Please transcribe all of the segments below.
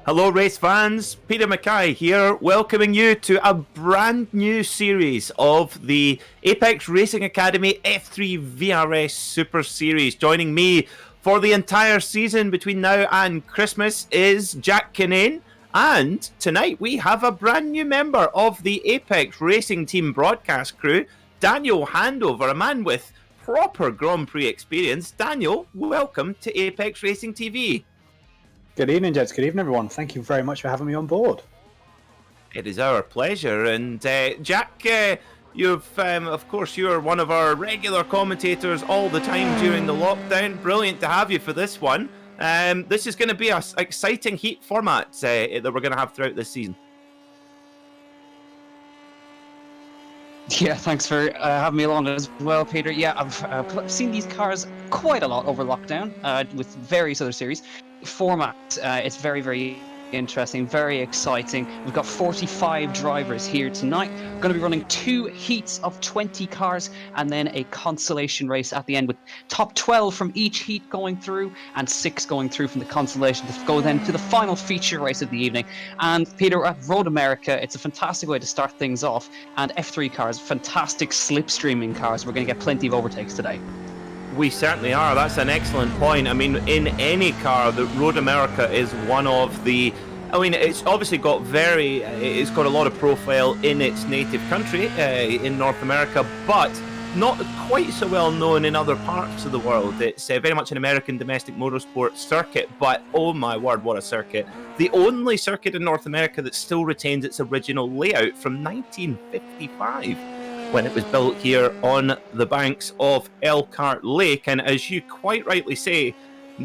Hello race fans, Peter Mackay here, welcoming you to a brand new series of the Apex Racing Academy F3 VRS Super Series. Joining me for the entire season between now and Christmas is Jack Kinane, and tonight we have a brand new member of the Apex Racing Team broadcast crew, Daniel Handover, a man with proper Grand Prix experience. Daniel, welcome to Apex Racing TV. Good evening, gents. Good evening, everyone. Thank you very much for having me on board. It is our pleasure. And Jack, of course, you're one of our regular commentators all the time during the lockdown. Brilliant to have you for this one. This is going to be an exciting heat format that we're going to have throughout this season. Yeah, thanks for having me along as well, Peter. Yeah, I've seen these cars quite a lot over lockdown with various other series. Format, it's very, very interesting, very exciting. We've got 45 drivers here tonight. We're going to be running 2 heats of 20 cars and then a consolation race at the end with top 12 from each heat going through and 6 going through from the consolation to go then to the final feature race of the evening. And Peter, at Road America, it's a fantastic way to start things off, and F3 cars, fantastic slipstreaming cars. We're going to get plenty of overtakes today. We certainly are. That's an excellent point. I mean, in any car, the Road America is one of the... I mean, it's obviously got it's got a lot of profile in its native country, in North America, but not quite so well known in other parts of the world. It's very much an American domestic motorsport circuit, but oh my word, what a circuit. The only circuit in North America that still retains its original layout from 1955. When it was built here on the banks of Elkhart Lake. And as you quite rightly say,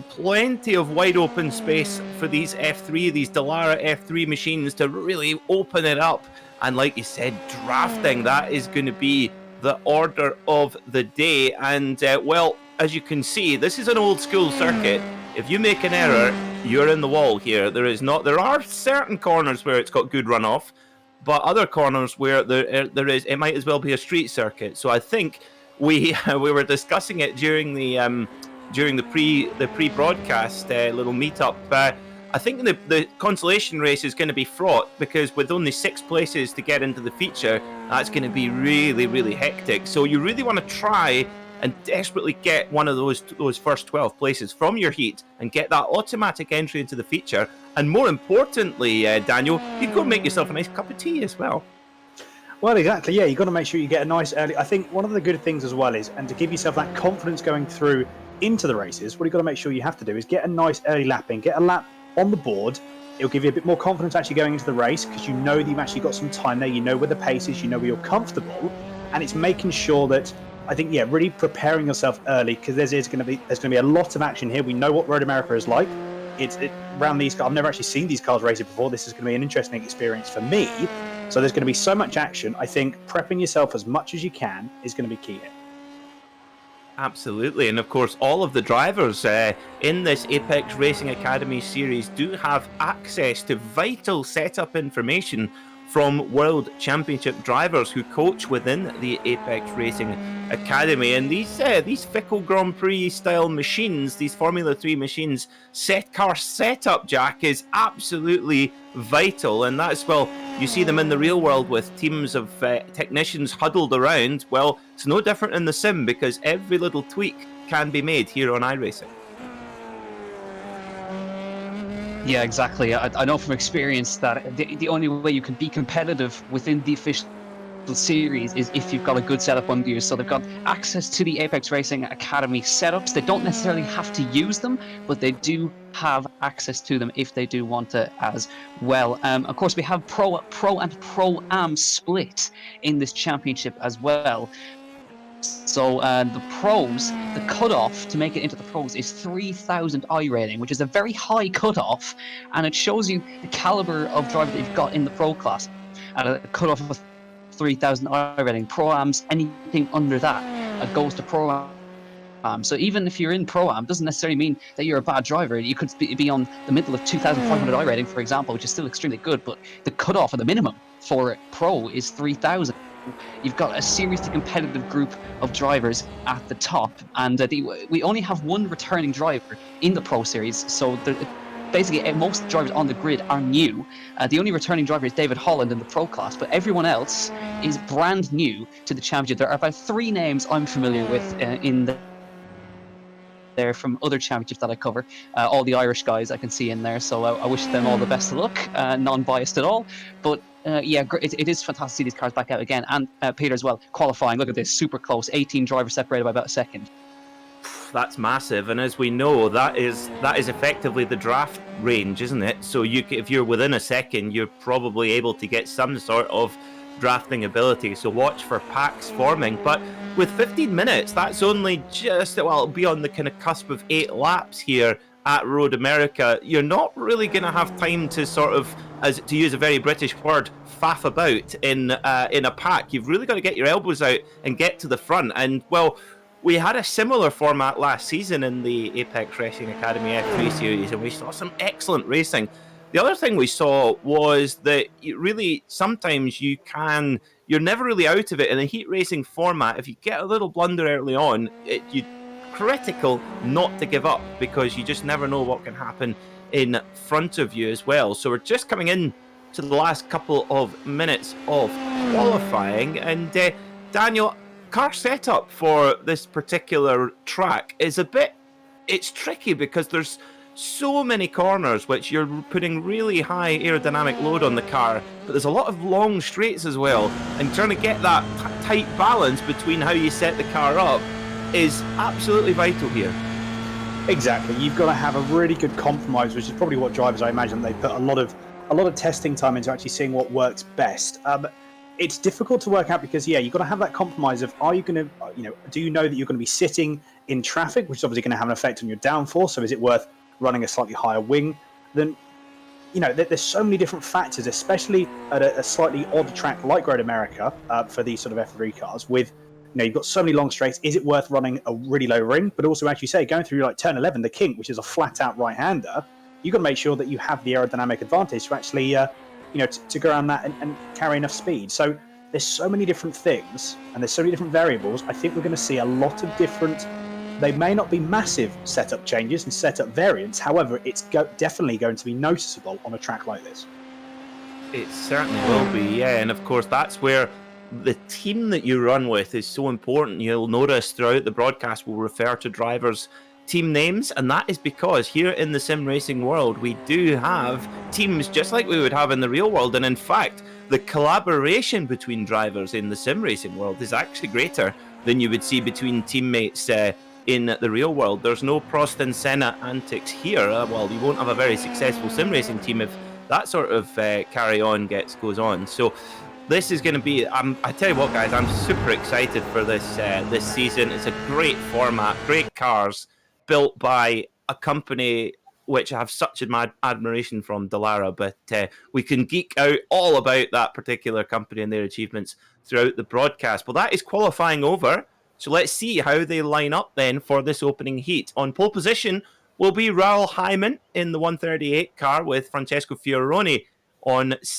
plenty of wide open space for these F3, these Dallara F3 machines to really open it up. And like you said, drafting, that is going to be the order of the day. And well, as you can see, this is an old school circuit. If you make an error, you're in the wall here. There are certain corners where it's got good runoff, but other corners where there is, it might as well be a street circuit. So I think we were discussing it during the pre-broadcast little meetup. I think the consolation race is going to be fraught because with only 6 places to get into the feature, that's going to be really, really hectic. So you really want to try and desperately get one of those first 12 places from your heat and get that automatic entry into the feature. And more importantly, Daniel, you go make yourself a nice cup of tea as well. Well, exactly. Yeah, you've got to make sure you get a nice early... I think one of the good things as well is, and to give yourself that confidence going through into the races, what you've got to make sure you have to do is get a nice early lap in, get a lap on the board. It'll give you a bit more confidence actually going into the race because you know that you've actually got some time there, you know where the pace is, you know where you're comfortable, and it's making sure that, I think, yeah, really preparing yourself early because there's going to be a lot of action here. We know what Road America is like. Around these cars, I've never actually seen these cars racing before. This is going to be an interesting experience for me. So there's going to be so much action. I think prepping yourself as much as you can is going to be key here. Absolutely, and of course all of the drivers in this Apex Racing Academy series do have access to vital setup information from World Championship drivers who coach within the Apex Racing Academy. And these fickle Grand Prix style machines, these Formula 3 machines, car setup, Jack, is absolutely vital. And that's, well, you see them in the real world with teams of technicians huddled around. Well, it's no different in the sim because every little tweak can be made here on iRacing. Yeah, exactly. I know from experience that the only way you can be competitive within the official series is if you've got a good setup under you. So they've got access to the Apex Racing Academy setups. They don't necessarily have to use them, but they do have access to them if they do want to as well. Of course, we have Pro and Pro-Am split in this championship as well. So the pros, the cutoff to make it into the pros is 3,000 I rating, which is a very high cutoff, and it shows you the caliber of driver that you've got in the pro class. At a cutoff of 3,000 I rating, pro-ams, anything under that goes to pro-am. So even if you're in pro-am, doesn't necessarily mean that you're a bad driver. You could be on the middle of 2,500 I rating, for example, which is still extremely good, but the cutoff or the minimum for pro is 3,000. You've got a seriously competitive group of drivers at the top, and we only have one returning driver in the Pro Series, so basically most drivers on the grid are new. The only returning driver is David Holland in the Pro class, but everyone else is brand new to the championship. There are about 3 names I'm familiar with there from other championships that I cover. All the Irish guys I can see in there, so I wish them all the best of luck, non-biased at all. But yeah, it is fantastic to see these cars back out again. And Peter as well, qualifying, look at this, super close, 18 drivers separated by about a second. That's massive, and as we know, that is effectively the draft range, isn't it? So if you're within a second, you're probably able to get some sort of drafting ability, so watch for packs forming. But with 15 minutes, that's only just, well, it'll be on the kind of cusp of 8 laps here at Road America. You're not really going to have time to sort of, as to use a very British word, faff about in a pack. You've really got to get your elbows out and get to the front. And, well, we had a similar format last season in the Apex Racing Academy F3 series, and we saw some excellent racing. The other thing we saw was that really sometimes you're never really out of it in a heat racing format. If you get a little blunder early on, you're critical not to give up, because you just never know what can happen in front of you as well. So we're just coming in to the last couple of minutes of qualifying, and Daniel, car setup for this particular track is it's tricky because there's so many corners which you're putting really high aerodynamic load on the car, but there's a lot of long straights as well, and trying to get that tight balance between how you set the car up is absolutely vital here. Exactly, you've got to have a really good compromise, which is probably what drivers, I imagine, they put a lot of testing time into actually seeing what works best. It's difficult to work out because, yeah, you've got to have that compromise of, are you going to, do you know that you're going to be sitting in traffic, which is obviously going to have an effect on your downforce, so is it worth running a slightly higher wing? Then, there's so many different factors, especially at a slightly odd track like Road America for these sort of F3 cars with, you've got so many long straights. Is it worth running a really low ring? But also, as you say, going through like turn 11, the kink, which is a flat out right-hander, you've got to make sure that you have the aerodynamic advantage to actually, to go around that and carry enough speed. So there's so many different things and there's so many different variables. I think we're going to see a lot of different, they may not be massive setup changes and setup variants. However, it's definitely going to be noticeable on a track like this. It certainly will be, yeah. And of course, that's where the team that you run with is so important. You'll notice throughout the broadcast we'll refer to drivers' team names, and that is because here in the sim racing world we do have teams just like we would have in the real world. And in fact, the collaboration between drivers in the sim racing world is actually greater than you would see between teammates in the real world. There's no Prost and Senna antics here. Well, you won't have a very successful sim racing team if that sort of carry on goes on. So this is going to be, I tell you what, guys, I'm super excited for this season. It's a great format, great cars, built by a company which I have such admiration from, Dallara, but we can geek out all about that particular company and their achievements throughout the broadcast. Well, that is qualifying over, so let's see how they line up then for this opening heat. On pole position will be Raul Hyman in the 138 car with Francesco Fioroni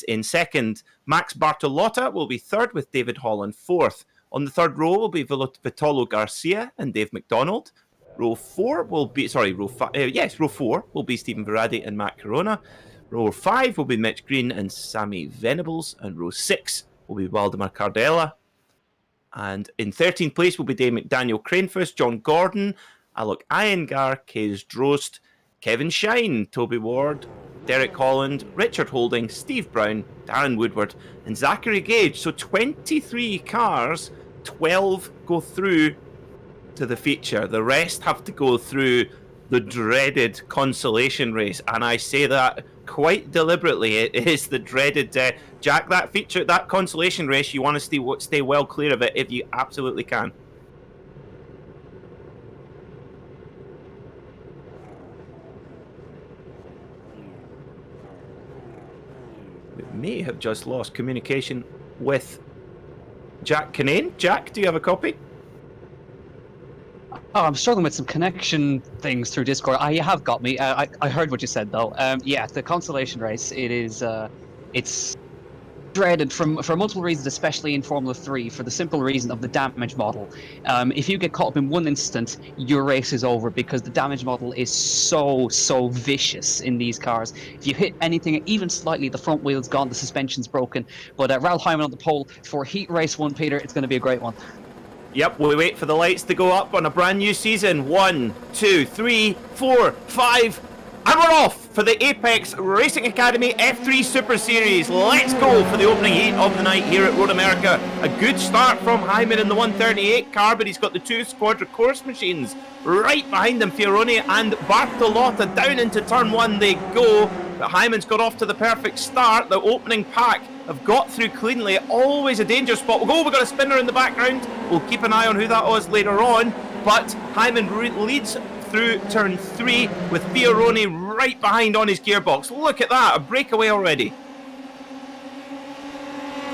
in second. Max Bartolotta will be third with David Holland fourth. On the third row will be Vitolo Garcia and Dave McDonald. Row 4 will be, row 4 will be Stephen Verratti and Matt Corona. Row 5 will be Mitch Green and Sammy Venables. And row 6 will be Waldemar Cardella. And in 13th place will be Daniel Cranefuss, John Gordon, Alok Iyengar, Kaze Drost, Kevin Shine, Toby Ward, Derek Holland, Richard Holding, Steve Brown, Darren Woodward, and Zachary Gage. So 23 cars, 12 go through to the feature. The rest have to go through the dreaded Consolation Race, and I say that quite deliberately. It is the dreaded Jack, that feature, that Consolation Race, you want to stay well clear of it if you absolutely can. We may have just lost communication with Jack Kinane. Jack, do you have a copy? Oh, I'm struggling with some connection things through Discord. You have got me. I heard what you said though. Yeah, the Consolation Race. It is. It's dreaded for multiple reasons, especially in Formula 3, for the simple reason of the damage model. If you get caught up in one instant, your race is over because the damage model is so vicious in these cars. If you hit anything even slightly, the front wheel's gone, the suspension's broken. But Raul Hyman on the pole for Heat Race 1, Peter, it's going to be a great one. Yep, we wait for the lights to go up on a brand new season. 1, 2, 3, 4, 5, and we're off for the Apex Racing Academy F3 Super Series. Let's go for the opening heat of the night here at Road America. A good start from Hyman in the 138 car, but he's got the 2 Squadra course machines right behind him. Fioroni and Bartolotta down into turn 1 they go. But Hyman's got off to the perfect start. The opening pack have got through cleanly. Always a danger spot. We've got a spinner in the background. We'll keep an eye on who that was later on. But Hyman leads through turn 3 with Fioroni right behind on his gearbox. Look at that, a breakaway already.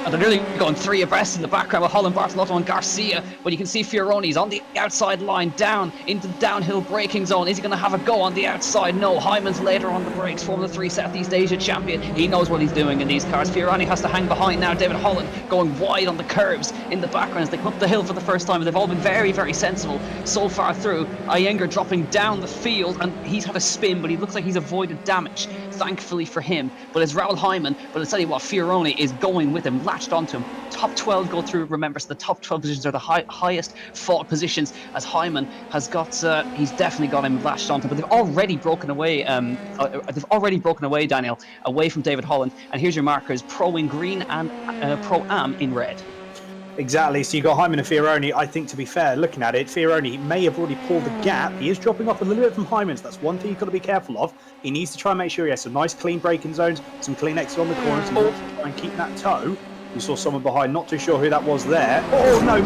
And they're nearly going 3 abreast in the background with Holland, Bartolotto and Garcia. But you can see Fioroni's on the outside line, down into the downhill braking zone. Is he going to have a go on the outside? No, Hyman's later on the brakes. Formula 3 Southeast Asia champion. He knows what he's doing in these cars. Fioroni has to hang behind now. David Holland going wide on the curbs in the background as they come up the hill for the first time. And they've all been very, very sensible so far through. Iyengar dropping down the field, and he's had a spin, but he looks like he's avoided damage, thankfully for him. But it's Raul Hyman. But I'll tell you what, Fioroni is going with him, latched onto him. Top 12 go through. Remember, so the top 12 positions are the highest fought positions, as Hyman has got, he's definitely got him latched onto. But they've already broken away, Daniel, away from David Holland. And here's your markers: Pro in green and Pro Am in red. Exactly. So you got Hyman and Fioroni. I think, to be fair, looking at it, Fioroni may have already pulled the gap. He is dropping off a little bit from Hyman, so that's one thing you've got to be careful of. He needs to try and make sure he has some nice clean braking zones, some clean exit on the corners, and try and keep that toe. We saw someone behind, not too sure who that was there. Oh no,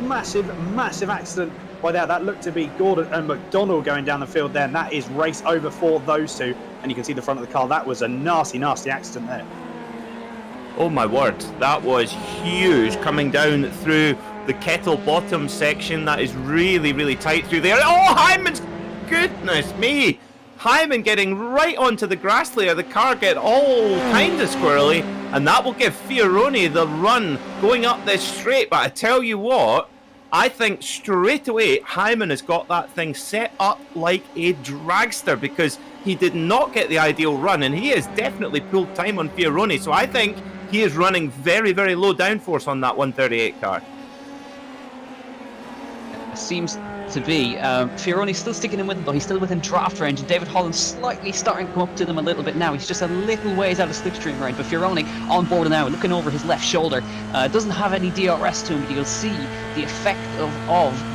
massive accident by there. That looked to be Gordon and McDonald going down the field there, and that is race over for those two. And you can see the front of the car. That was a nasty accident there. Oh my word, that was huge, coming down through the kettle bottom section. That is really tight through there. Oh, Hyman's, goodness me. Hyman getting right onto the grass layer. The car get all kind of squirrely, and that will give Fioroni the run going up this straight. But I tell you what, I think straight away Hyman has got that thing set up like a dragster, because he did not get the ideal run, and he has definitely pulled time on Fioroni. So I think he is running very low downforce on that 138 car. Seems to be. Fioroni's still sticking in with him, though. He's still within draft range, and David Holland's slightly starting to come up to them a little bit now. He's just a little ways out of slipstream range, but Fioroni on board now, looking over his left shoulder. Doesn't have any DRS to him, but you'll see the effect of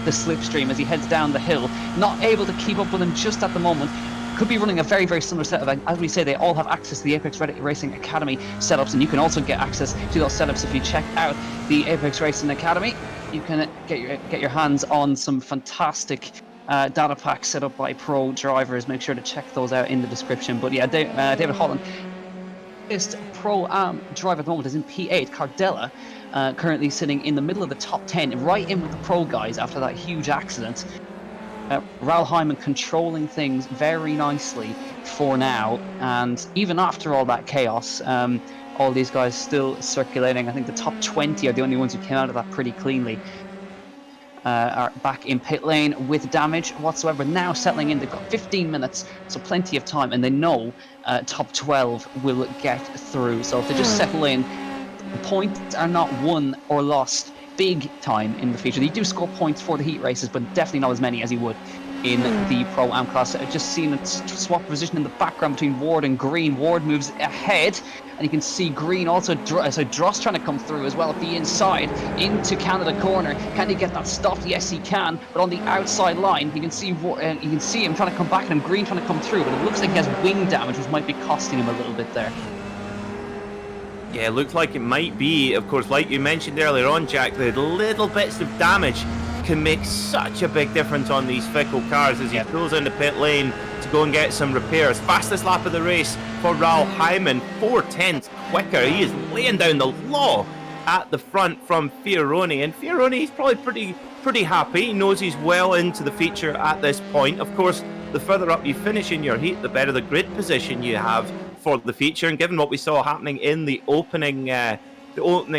the slipstream as he heads down the hill. Not able to keep up with him just at the moment. Could be running a very similar setup. As we say, they all have access to the Apex Racing Academy setups, and you can also get access to those setups if you check out the Apex Racing Academy. You can get your hands on some fantastic data packs set up by pro drivers. Make sure to check those out in the description. But yeah, David Holland, biggest pro driver at the moment, is in P8. Cardella currently sitting in the middle of the top 10, right in with the pro guys after that huge accident. Raul Hyman controlling things very nicely for now, and even after all that chaos, all these guys still circulating. I think the top 20 are the only ones who came out of that pretty cleanly. Are back in pit lane with damage whatsoever. Now settling in, they've got 15 minutes, so plenty of time, and they know top 12 will get through. So if they just settle in, the points are not won or lost big time in the future. You do score points for the heat races, but definitely not as many as you would in the Pro Am class. I've just seen a swap position in the background between Ward and Green. Ward moves ahead, and you can see Green also, so Dross trying to come through as well at the inside into Canada corner. Can he get that stopped? Yes, he can. But on the outside line, you can see him trying to come back, and Green trying to come through. But it looks like he has wing damage, which might be costing him a little bit there. Yeah, it looks like it might be. Of course, like you mentioned earlier on, Jack, the little bits of damage can make such a big difference on these fickle cars as he pulls into pit lane to go and get some repairs. Fastest lap of the race for Raul Hyman, 4/10 quicker. He is laying down the law at the front from Fioroni, and Fioroni's probably pretty happy. He knows he's well into the feature at this point. Of course, the further up you finish in your heat, the better the grid position you have for the feature, and given what we saw happening in the opening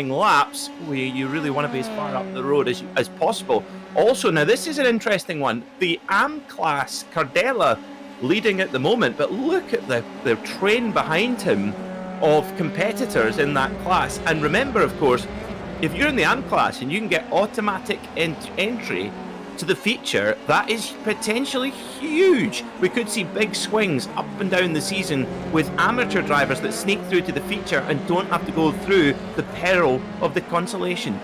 laps, you really want to be as far up the road as possible. Also, now this is an interesting one. The AM class, Cardella, leading at the moment, but look at the train behind him of competitors in that class. And remember, of course, if you're in the AM class and you can get automatic entry to the feature, that is potentially huge. We could see big swings up and down the season with amateur drivers that sneak through to the feature and don't have to go through the peril of the Consolation.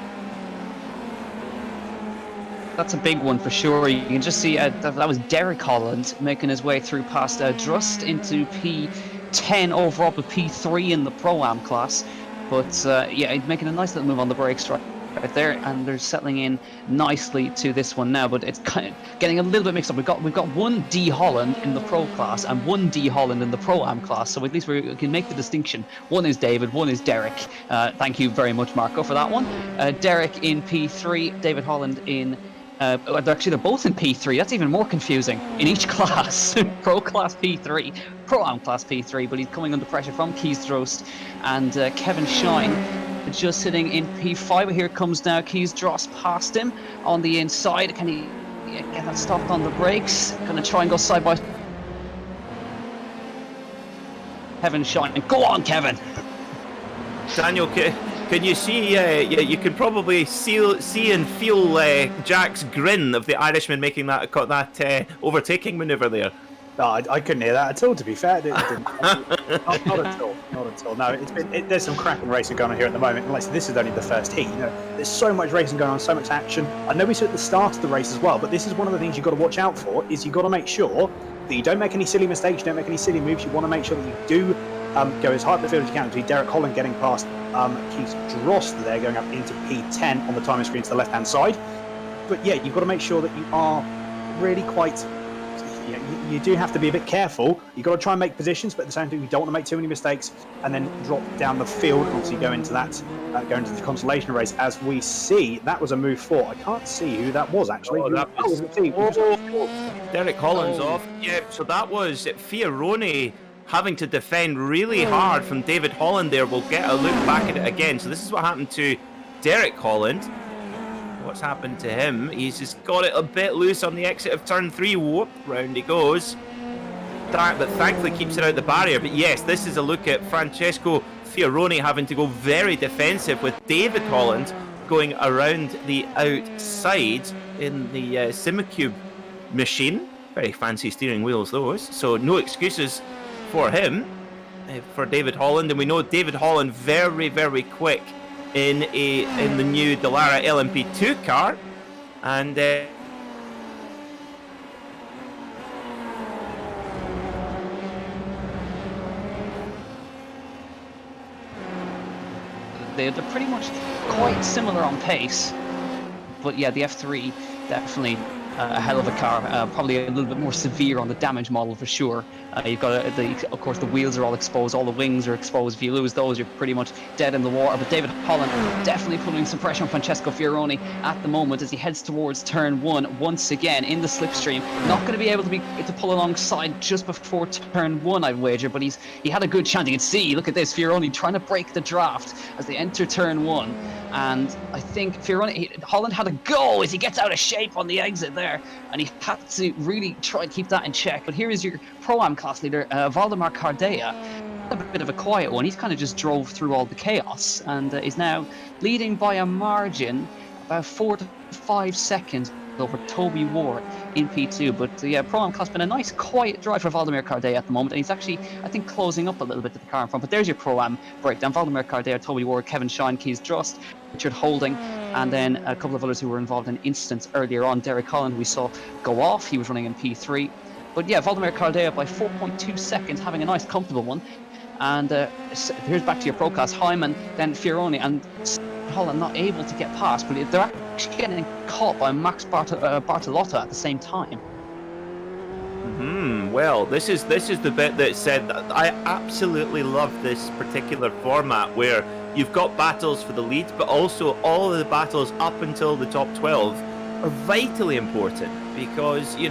That's a big one for sure. You can just see that was Derek Holland making his way through past Drust into P10 overall with P3 in the Pro-Am class. But yeah, making a nice little move on the brakes right there, and they're settling in nicely to this one now. But it's kind of getting a little bit mixed up. We've got one D Holland in the Pro class and one D Holland in the Pro-Am class. So at least we can make the distinction. One is David, one is Derek. Thank you very much, Marco, for that one. Derek in P3, David Holland in... they're both in P3. That's even more confusing in each class. Pro class P3, Pro-Am class P3, but he's coming under pressure from Keys Drost and Kevin Shine just sitting in P5. Here comes now Keys Drost past him on the inside. Can he get that stopped on the brakes? Gonna try and go side by Kevin Shine. Go on, Kevin! Daniel, can you see, you can probably see and feel Jack's grin of the Irishman making that overtaking manoeuvre there. No, I couldn't hear that at all, to be fair. Not at all. Not at all. No, there's some cracking racing going on here at the moment. And like I said, this is only the first heat. There's so much racing going on, so much action. I know we said at the start of the race as well, but this is one of the things you've got to watch out for, is you've got to make sure that you don't make any silly mistakes, you don't make any silly moves. You want to make sure that you do go as high up the field as you can. To Derek Holland getting past Keith Drost there, going up into P10 on the timing screen to the left-hand side. But yeah, you've got to make sure that you are really quite... You do have to be a bit careful. You've got to try and make positions, but at the same time, you don't want to make too many mistakes and then drop down the field and obviously go into the Consolation Race. As we see, that was a move 4. I can't see who that was, actually. Derek Holland's off. Yeah, so that was Fioroni having to defend really hard from David Holland there. We'll get a look back at it again. So this is what happened to Derek Holland. What's happened to him? He's just got it a bit loose on the exit of turn 3. Whoop, round he goes. But thankfully keeps it out the barrier. But yes, this is a look at Francesco Fioroni having to go very defensive with David Holland going around the outside in the Simicube machine. Very fancy steering wheels, those. So no excuses for him, for David Holland. And we know David Holland very, very quick in the new Dallara LMP2 car, and they're pretty much quite similar on pace, but yeah, the F3 definitely a hell of a car, probably a little bit more severe on the damage model for sure. You've got of course the wheels are all exposed, all the wings are exposed. If you lose those, you're pretty much dead in the water. But David Holland definitely putting some pressure on Francesco Fioroni at the moment as he heads towards turn 1 once again in the slipstream. Not going to be able to pull alongside just before turn 1, I'd wager, but he had a good chance. You can see, look at this, Fioroni trying to break the draft as they enter turn 1. And I think Holland had a go as he gets out of shape on the exit there, and he had to really try and keep that in check. But here is your Pro-Am class leader, Valdemar Cardea. A bit of a quiet one. He's kind of just drove through all the chaos and is now leading by a margin about 4 to 5 seconds over Toby Ward in P2. But yeah, Pro-Am class been a nice quiet drive for Valdemar Cardea at the moment, and he's actually, I think, closing up a little bit to the car in front. But there's your Pro-Am breakdown. Valdemar Cardea, Toby Ward, Kevin Shine, Keys Drost, Richard Holding, and then a couple of others who were involved in incidents earlier on. Derek Holland we saw go off, he was running in P3. But yeah, Valdemar Cardea by 4.2 seconds, having a nice comfortable one. And here's back to your pro class, Hyman, then Fioroni, and Holland not able to get past, but they're actually getting caught by Max Bartolotto at the same time. Well, this is the bit that said that I absolutely love this particular format where you've got battles for the lead, but also all of the battles up until the top 12 are vitally important, because you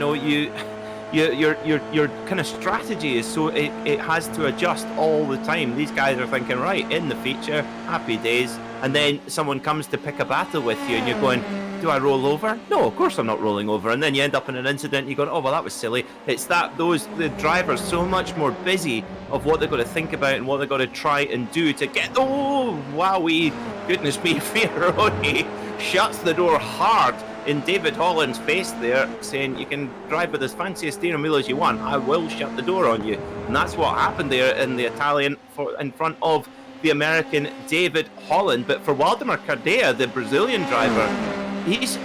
your kind of strategy is so it has to adjust all the time. These guys are thinking, right, in the feature, happy days, and then someone comes to pick a battle with you, and you're going, do I roll over? No, of course I'm not rolling over. And then you end up in an incident, you're going, oh, well, that was silly. It's that the driver's so much more busy of what they've got to think about and what they've got to try and do to get, oh, wowee, goodness me, Fioroni shuts the door hard in David Holland's face there, saying, you can drive with as fancy a steering wheel as you want, I will shut the door on you. And that's what happened there in the Italian in front of the American David Holland. But for Waldemar Cardea, the Brazilian driver, he's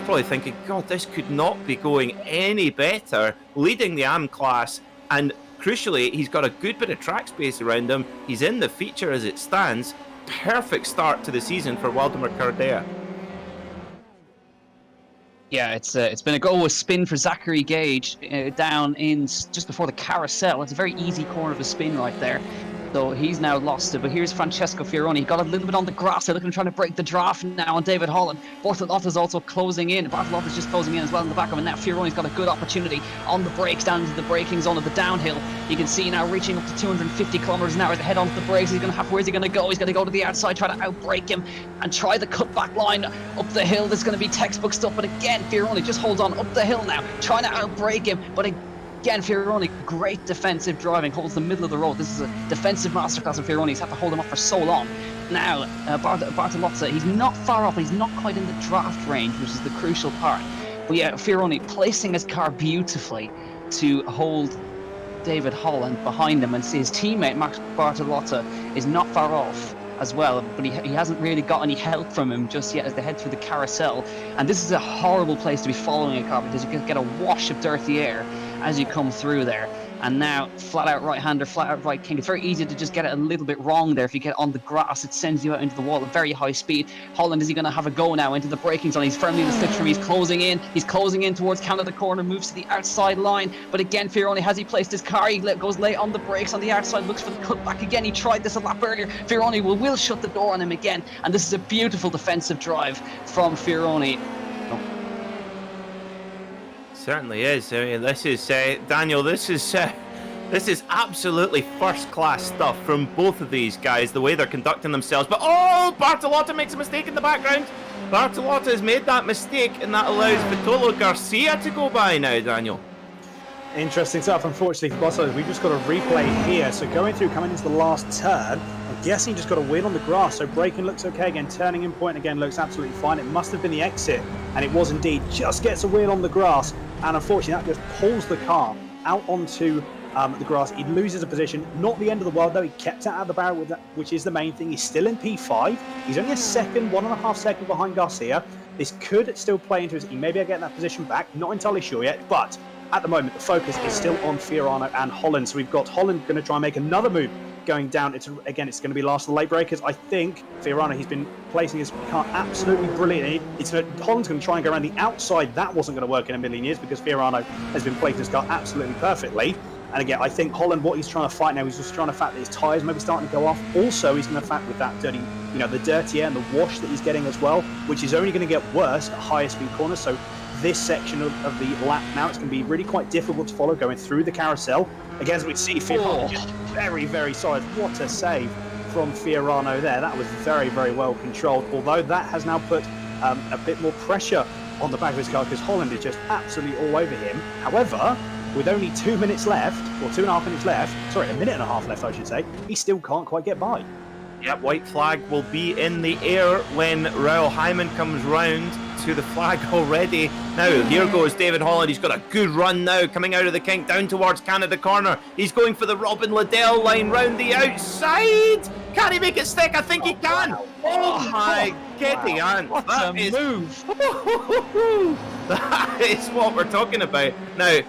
probably thinking, God, this could not be going any better, leading the AM class, and crucially, he's got a good bit of track space around him. He's in the feature as it stands. Perfect start to the season for Waldemar Cardea. Yeah, it's been a go with spin for Zachary Gage down in just before the carousel. It's a very easy corner of a spin right there. So he's now lost it, but here's Francesco Fioroni. He got a little bit on the grass. They're looking trying to break the draft now on David Holland. Bartolotta's also closing in. Bartolotta's just closing in as well in the back of him. Now Fioroni's got a good opportunity on the brakes down into the braking zone of the downhill. You can see now reaching up to 250 kilometers an hour to head onto the brakes. Where's he going to go? He's going to go to the outside, try to outbrake him and try the cutback line up the hill. This is going to be textbook stuff, but again, Fioroni just holds on up the hill now, trying to outbrake him, but again, Fioroni, great defensive driving, holds the middle of the road. This is a defensive masterclass of Fioroni. He's had to hold him off for so long. Now, Bartolotta, he's not far off. He's not quite in the draft range, which is the crucial part. But yeah, Fioroni placing his car beautifully to hold David Holland behind him, and see his teammate Max Bartolotta is not far off as well, but he hasn't really got any help from him just yet as they head through the carousel. And this is a horrible place to be following a car because you can get a wash of dirty air as you come through there. And now, flat out right-hander, flat out right king. It's very easy to just get it a little bit wrong there. If you get on the grass, it sends you out into the wall at very high speed. Holland, is he going to have a go now into the braking zone? He's firmly in the slipstream. He's closing in. He's closing in towards Canada corner, moves to the outside line. But again, Fioroni, has he placed his car? He goes late on the brakes on the outside, looks for the cutback again. He tried this a lap earlier. Fioroni will shut the door on him again. And this is a beautiful defensive drive from Fioroni. Certainly is. I mean, this is Daniel. This is absolutely first-class stuff from both of these guys. The way they're conducting themselves. But Bartolotta makes a mistake in the background. Bartolotta has made that mistake, and that allows Vitolo Garcia to go by now. Daniel. Interesting stuff. Unfortunately for Bottas, we've just got a replay here. So coming into the last turn, I'm guessing just got a wheel on the grass. So braking looks okay again. Turning in point again looks absolutely fine. It must have been the exit, and it was indeed. Just gets a wheel on the grass, and unfortunately that just pulls the car out onto the grass. He loses a position. Not the end of the world though. He kept it out of the barrel with that, which is the main thing. He's still in P5. He's only a second, 1.5 seconds behind Garcia. This could still play into his. He may be able to get that position back. Not entirely sure yet, but at the moment the focus is still on Fiorano and Holland. So we've got Holland going to try and make another move going down. It's going to be last of the late breakers. I think Fiorano, he's been placing his car absolutely brilliantly. Holland's going to try and go around the outside. That wasn't going to work in a million years because Fiorano has been placing his car absolutely perfectly. And again, I think Holland, what he's trying to fight now, he's just trying to fight that his tyres maybe starting to go off. Also, he's going to fight with that dirty, the dirty air and the wash that he's getting as well, which is only going to get worse at higher speed corners. So this section of the lap now, it's going to be really quite difficult to follow going through the carousel. Again, as we see, Fiorano just very, very solid. What a save from Fiorano there. That was very, very well controlled, although that has now put a bit more pressure on the back of his car because Holland is just absolutely all over him. However, with only 2 minutes left, or 2.5 minutes left, sorry, 1.5 minutes left, I should say, he still can't quite get by. Yep, white flag will be in the air when Raul Hyman comes round to the flag already. Now, here goes David Holland. He's got a good run now, coming out of the kink, down towards Canada corner. He's going for the Robin Liddell line round the outside. Can he make it stick? I think he can. Oh my giddy aunt. What a move. That is what we're talking about. Now,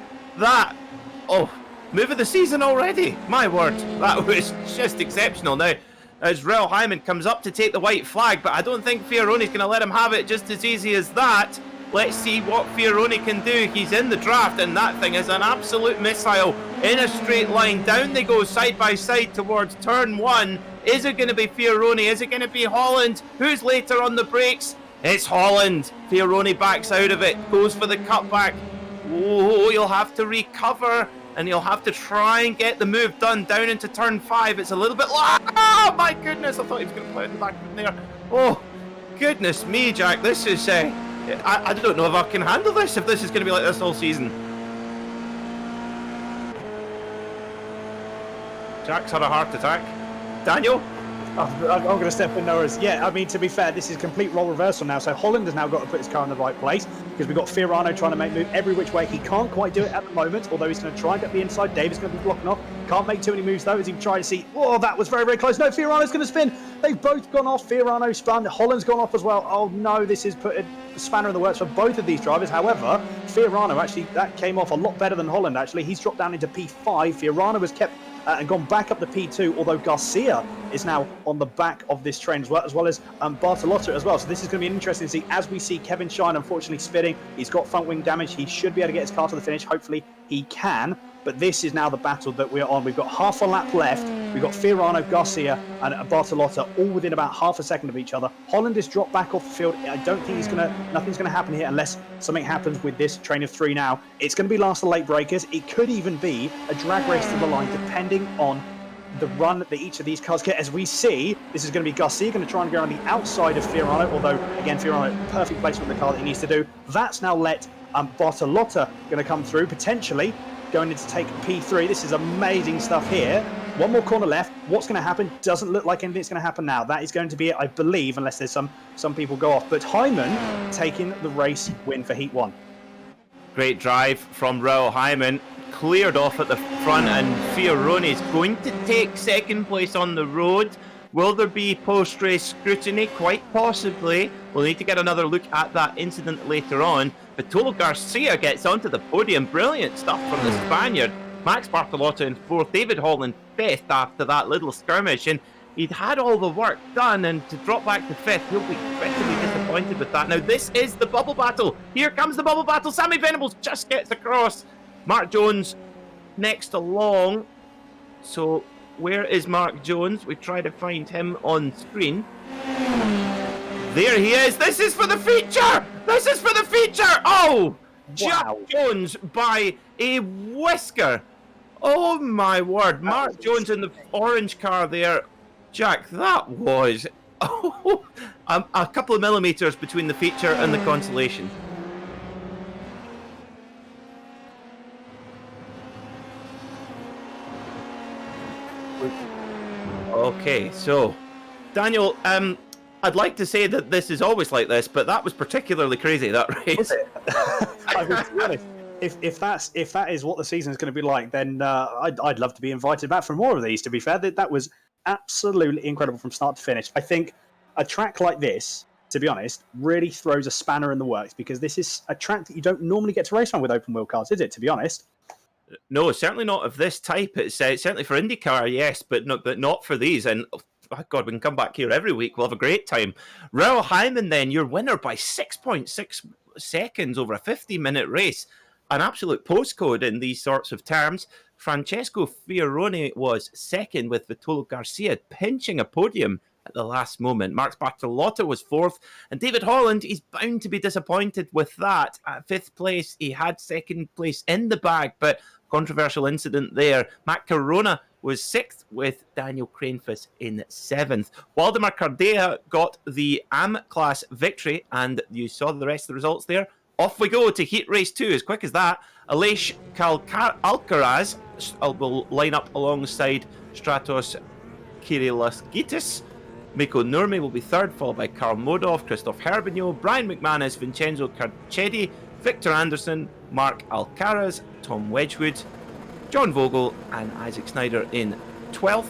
move of the season already. My word, that was just exceptional. Now, as Raul Hyman comes up to take the white flag, but I don't think Fioroni's going to let him have it just as easy as that. Let's see what Fioroni can do. He's in the draft, and that thing is an absolute missile in a straight line. Down they go side by side towards turn 1. Is it going to be Fioroni? Is it going to be Holland? Who's later on the brakes? It's Holland. Fioroni backs out of it, goes for the cutback. Oh, you'll have to recover, and you'll have to try and get the move done down into turn 5. It's a little bit... Oh, my goodness, I thought he was going to play it in the back from there. Oh, goodness me, Jack, this is... I don't know if I can handle this, if this is going to be like this all season. Jack's had a heart attack. Daniel? I'm going to step in there. Yeah, I mean, to be fair, this is complete role reversal now. So Holland has now got to put his car in the right place because we've got Fiorano trying to make move every which way. He can't quite do it at the moment, although he's going to try and get the inside. David's going to be blocking off. Can't make too many moves, though, as he tries to see. Oh, that was very, very close. No, Fiorano's going to spin. They've both gone off. Fiorano spun. Holland's gone off as well. Oh, no, this has put a spanner in the works for both of these drivers. However, Fiorano, actually, that came off a lot better than Holland, actually. He's dropped down into P5. Fiorano was kept... and gone back up to P2, although Garcia is now on the back of this train as well as Bartolotta as well. So this is going to be interesting to see as we see Kevin Shine unfortunately spinning. He's got front wing damage. He should be able to get his car to the finish. Hopefully he can. But this is now the battle that we're on. We've got half a lap left. We've got Fiorano, Garcia and Bartolotta all within about half a second of each other. Holland is dropped back off the field. I don't think nothing's going to happen here unless something happens with this train of 3 now. It's going to be last of the late breakers. It could even be a drag race to the line depending on the run that each of these cars get. As we see, this is going to be Garcia going to try and go on the outside of Fiorano, although again Fiorano, perfect placement of the car that he needs to do. That's now let Bartolotta going to come through, potentially going in to take P3. This is amazing stuff here. One more corner left. What's going to happen? Doesn't look like anything's going to happen now. That is going to be it, I believe, unless there's some people go off. But Hyman taking the race win for Heat 1. Great drive from Raul Hyman. Cleared off at the front, and Fiorone is going to take second place on the road. Will there be post-race scrutiny? Quite possibly. We'll need to get another look at that incident later on. But Tolo Garcia gets onto the podium. Brilliant stuff from the Spaniard. Max Bartolotta in 4th, David Hall in 5th after that little skirmish. And he'd had all the work done, and to drop back to 5th, he'll be incredibly disappointed with that. Now, this is the bubble battle. Here comes the bubble battle. Sammy Venables just gets across. Mark Jones next along. So where is Mark Jones? We try to find him on screen. There he is. This is for the feature. This is for the feature. Oh, Jack Jones by a whisker. Oh my word. Mark Jones in the orange car there. Jack, that was a couple of millimeters between the feature and the consolation. Okay, so Daniel, I'd like to say that this is always like this, but that was particularly crazy, that race. Was it? I mean, to be honest, if that is what the season is going to be like, then I'd love to be invited back for more of these. To be fair, that was absolutely incredible from start to finish. I think a track like this, to be honest, really throws a spanner in the works because this is a track that you don't normally get to race on with open wheel cars, is it? To be honest. No, certainly not of this type. It's certainly for IndyCar, yes, but not for these. And oh God, we can come back here every week. We'll have a great time. Raul Hyman, then, your winner by 6.6 seconds over a 50-minute race. An absolute postcode in these sorts of terms. Francesco Fiorone was second, with Vitolo Garcia pinching a podium at the last moment. Max Bartolotta was 4th, and David Holland, he's bound to be disappointed with that. At 5th place, he had 2nd place in the bag, but controversial incident there. Matt Corona was 6th, with Daniel Cranefuss in 7th. Waldemar Cardea got the AM class victory, and you saw the rest of the results there. Off we go to Heat Race 2, as quick as that. Aleix Alcaraz will line up alongside Stratos Kyrilasgitis. Mikko Nurmi will be 3rd, followed by Karl Modov, Christoph Herbigno, Brian McManus, Vincenzo Carcedi, Victor Anderson, Mark Alcaraz, Tom Wedgwood, John Vogel and Isaac Snyder in 12th.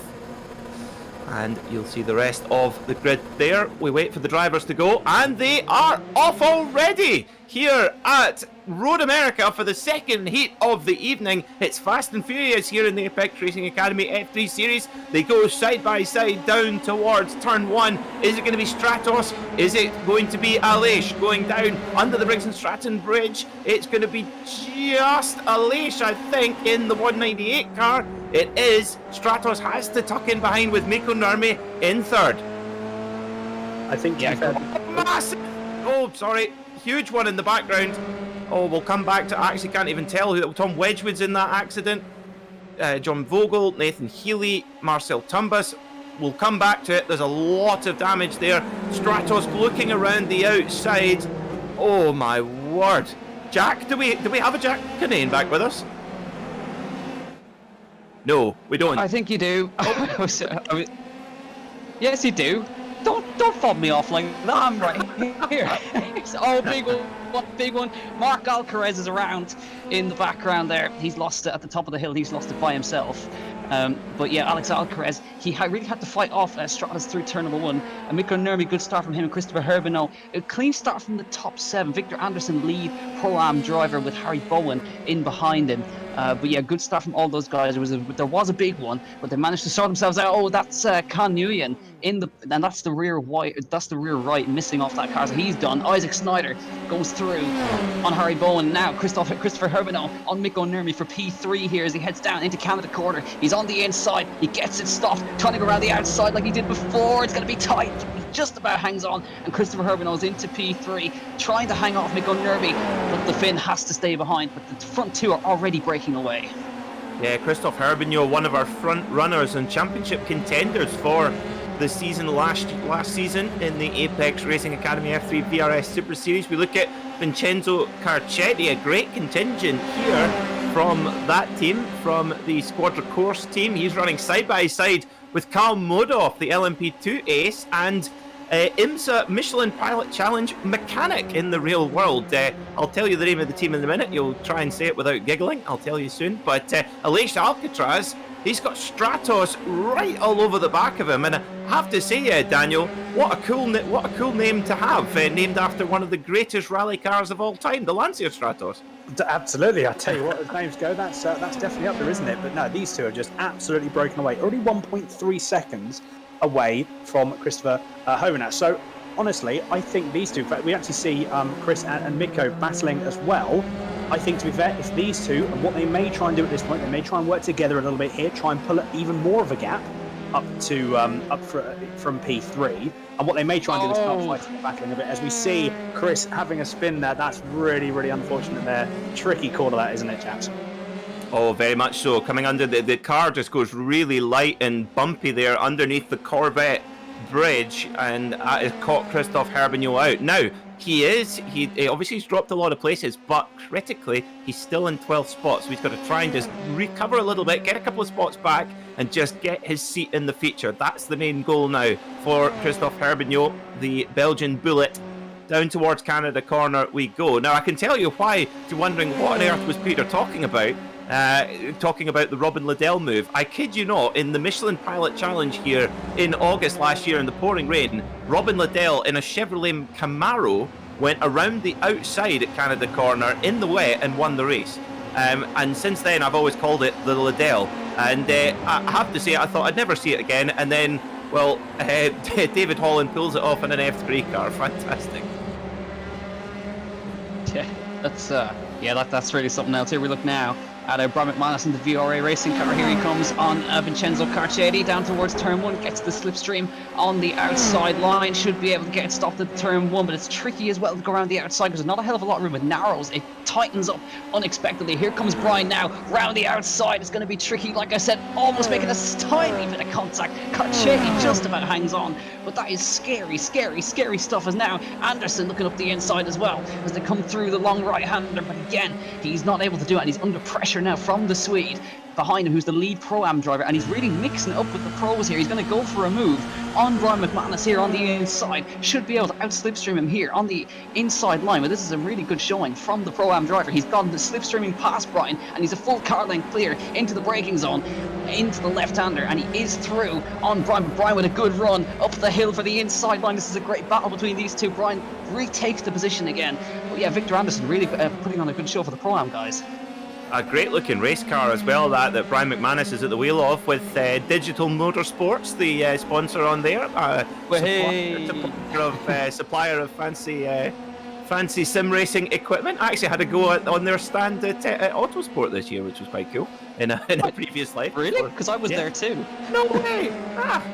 And you'll see the rest of the grid there. We wait for the drivers to go, and they are off already here at Road America for the second heat of the evening. It's fast and furious here in the Apex Racing Academy F3 Series. They go side by side down towards turn 1. Is it going to be Stratos? Is it going to be Aleix going down under the Briggs and Stratton Bridge? It's going to be just Aleix, I think, in the 198 car. It is. Stratos has to tuck in behind with Mikko Nurmi in 3rd. I think massive. Oh, sorry. Huge one in the background. Oh, we'll come back to, I actually can't even tell who, Tom Wedgwood's in that accident. John Vogel, Nathan Healy, Marcel Tumbas. We'll come back to it. There's a lot of damage there. Stratos looking around the outside. Oh my word. Jack, do we have a Jack Canane back with us? No, we don't. I think you do. Yes, you do. Don't fob me off like that. I'm right here. Oh, big one. Mark Alcaraz is around in the background there. He's lost it at the top of the hill. He's lost it by himself. But yeah, Alex Alcaraz, he really had to fight off Stratus through turn number 1. And Mikko Nurmi, good start from him, and Christopher Herbino. A clean start from the top 7. Victor Anderson, lead Pro-Am driver with Harry Bowen in behind him. But yeah, good start from all those guys. There was a big one, but they managed to sort themselves out. Oh, that's Con Nguyen and that's the rear right missing off that car. So he's done. Isaac Snyder goes through on Harry Bowen. Now Christopher Herbino on Mikko Nurmi for P3 here as he heads down into Canada corner. He's on the inside. He gets it stopped, trying to go around the outside like he did before. It's going to be tight. He just about hangs on, and Christopher Herbino's into P3, trying to hang off Mikko Nurmi, but the Finn has to stay behind. But the front two are already breaking away. Yeah, Christophe Herbigno, one of our front runners and championship contenders for the season last season in the Apex Racing Academy F3 VRS Super Series. We look at Vincenzo Carcetti, a great contingent here from that team, from the Squadra Course team. He's running side by side with Carl Modoff, the LMP2 ace, and IMSA Michelin Pilot Challenge mechanic in the real world. I'll tell you the name of the team in a minute. You'll try and say it without giggling. I'll tell you soon. But Aleix Alcatraz, he's got Stratos right all over the back of him. And I have to say, Daniel, what a cool name to have, named after one of the greatest rally cars of all time, the Lancia Stratos. Absolutely, I tell you what, as names go, that's definitely up there, isn't it? But no, these two are just absolutely broken away. Already 1.3 seconds away from Christopher Hovenaar. So honestly, I think these two, we actually see Chris and Mikko battling as well. I think, to be fair, if these two, and what they may try and do at this point, they may try and work together a little bit here, try and pull even more of a gap up to from P3. And what they may try and do is start fighting and battling a bit. As we see Chris having a spin there, that's really, really unfortunate there. Tricky corner that, isn't it, chaps? Oh, very much so. Coming under the car just goes really light and bumpy there underneath the Corvette bridge, and that has caught Christophe Herbigno out. Now, he obviously he's dropped a lot of places, but critically, he's still in 12th spot, so he's got to try and just recover a little bit, get a couple of spots back, and just get his seat in the feature. That's the main goal now for Christophe Herbigno, the Belgian bullet. Down towards Canada corner we go. Now, I can tell you why you're wondering what on earth was Peter talking about. Talking about the Robin Liddell move. I kid you not, in the Michelin Pilot Challenge here in August last year in the pouring rain, Robin Liddell in a Chevrolet Camaro went around the outside at Canada corner in the wet and won the race. And since then I've always called it the Liddell. And I have to say, I thought I'd never see it again. And then, well, David Holland pulls it off in an F3 car. Fantastic. Yeah, that's really something else. Here we look now at Brian McManus in the VRA racing car. Here he comes on Vincenzo Carcetti down towards turn 1, gets the slipstream on the outside line, should be able to get it stopped at turn 1, but it's tricky as well to go around the outside because there's not a hell of a lot of room. It narrows, it tightens up unexpectedly. Here comes Brian now, round the outside. It's going to be tricky, like I said, almost making a tiny bit of contact. Carcetti just about hangs on, but that is scary stuff. As now Anderson looking up the inside as well as they come through the long right-hander, but again, he's not able to do it, and he's under pressure now from the Swede behind him, who's the lead Pro-Am driver, and he's really mixing it up with the pros here. He's going to go for a move on Brian McManus here on the inside. Should be able to out-slipstream him here on the inside line, but this is a really good showing from the Pro-Am driver. He's gone the slipstreaming past Brian, and he's a full car length clear into the braking zone, into the left-hander, and he is through on Brian. But Brian with a good run up the hill for the inside line. This is a great battle between these two. Brian retakes the position again. But yeah, Victor Anderson really putting on a good show for the Pro-Am guys. A great looking race car as well, that Brian McManus is at the wheel of, with Digital Motorsports, the sponsor on there. Supplier of fancy fancy sim racing equipment. I actually had a go on their stand at Autosport this year, which was quite cool in a previous life. Really? Because I was there too. No way!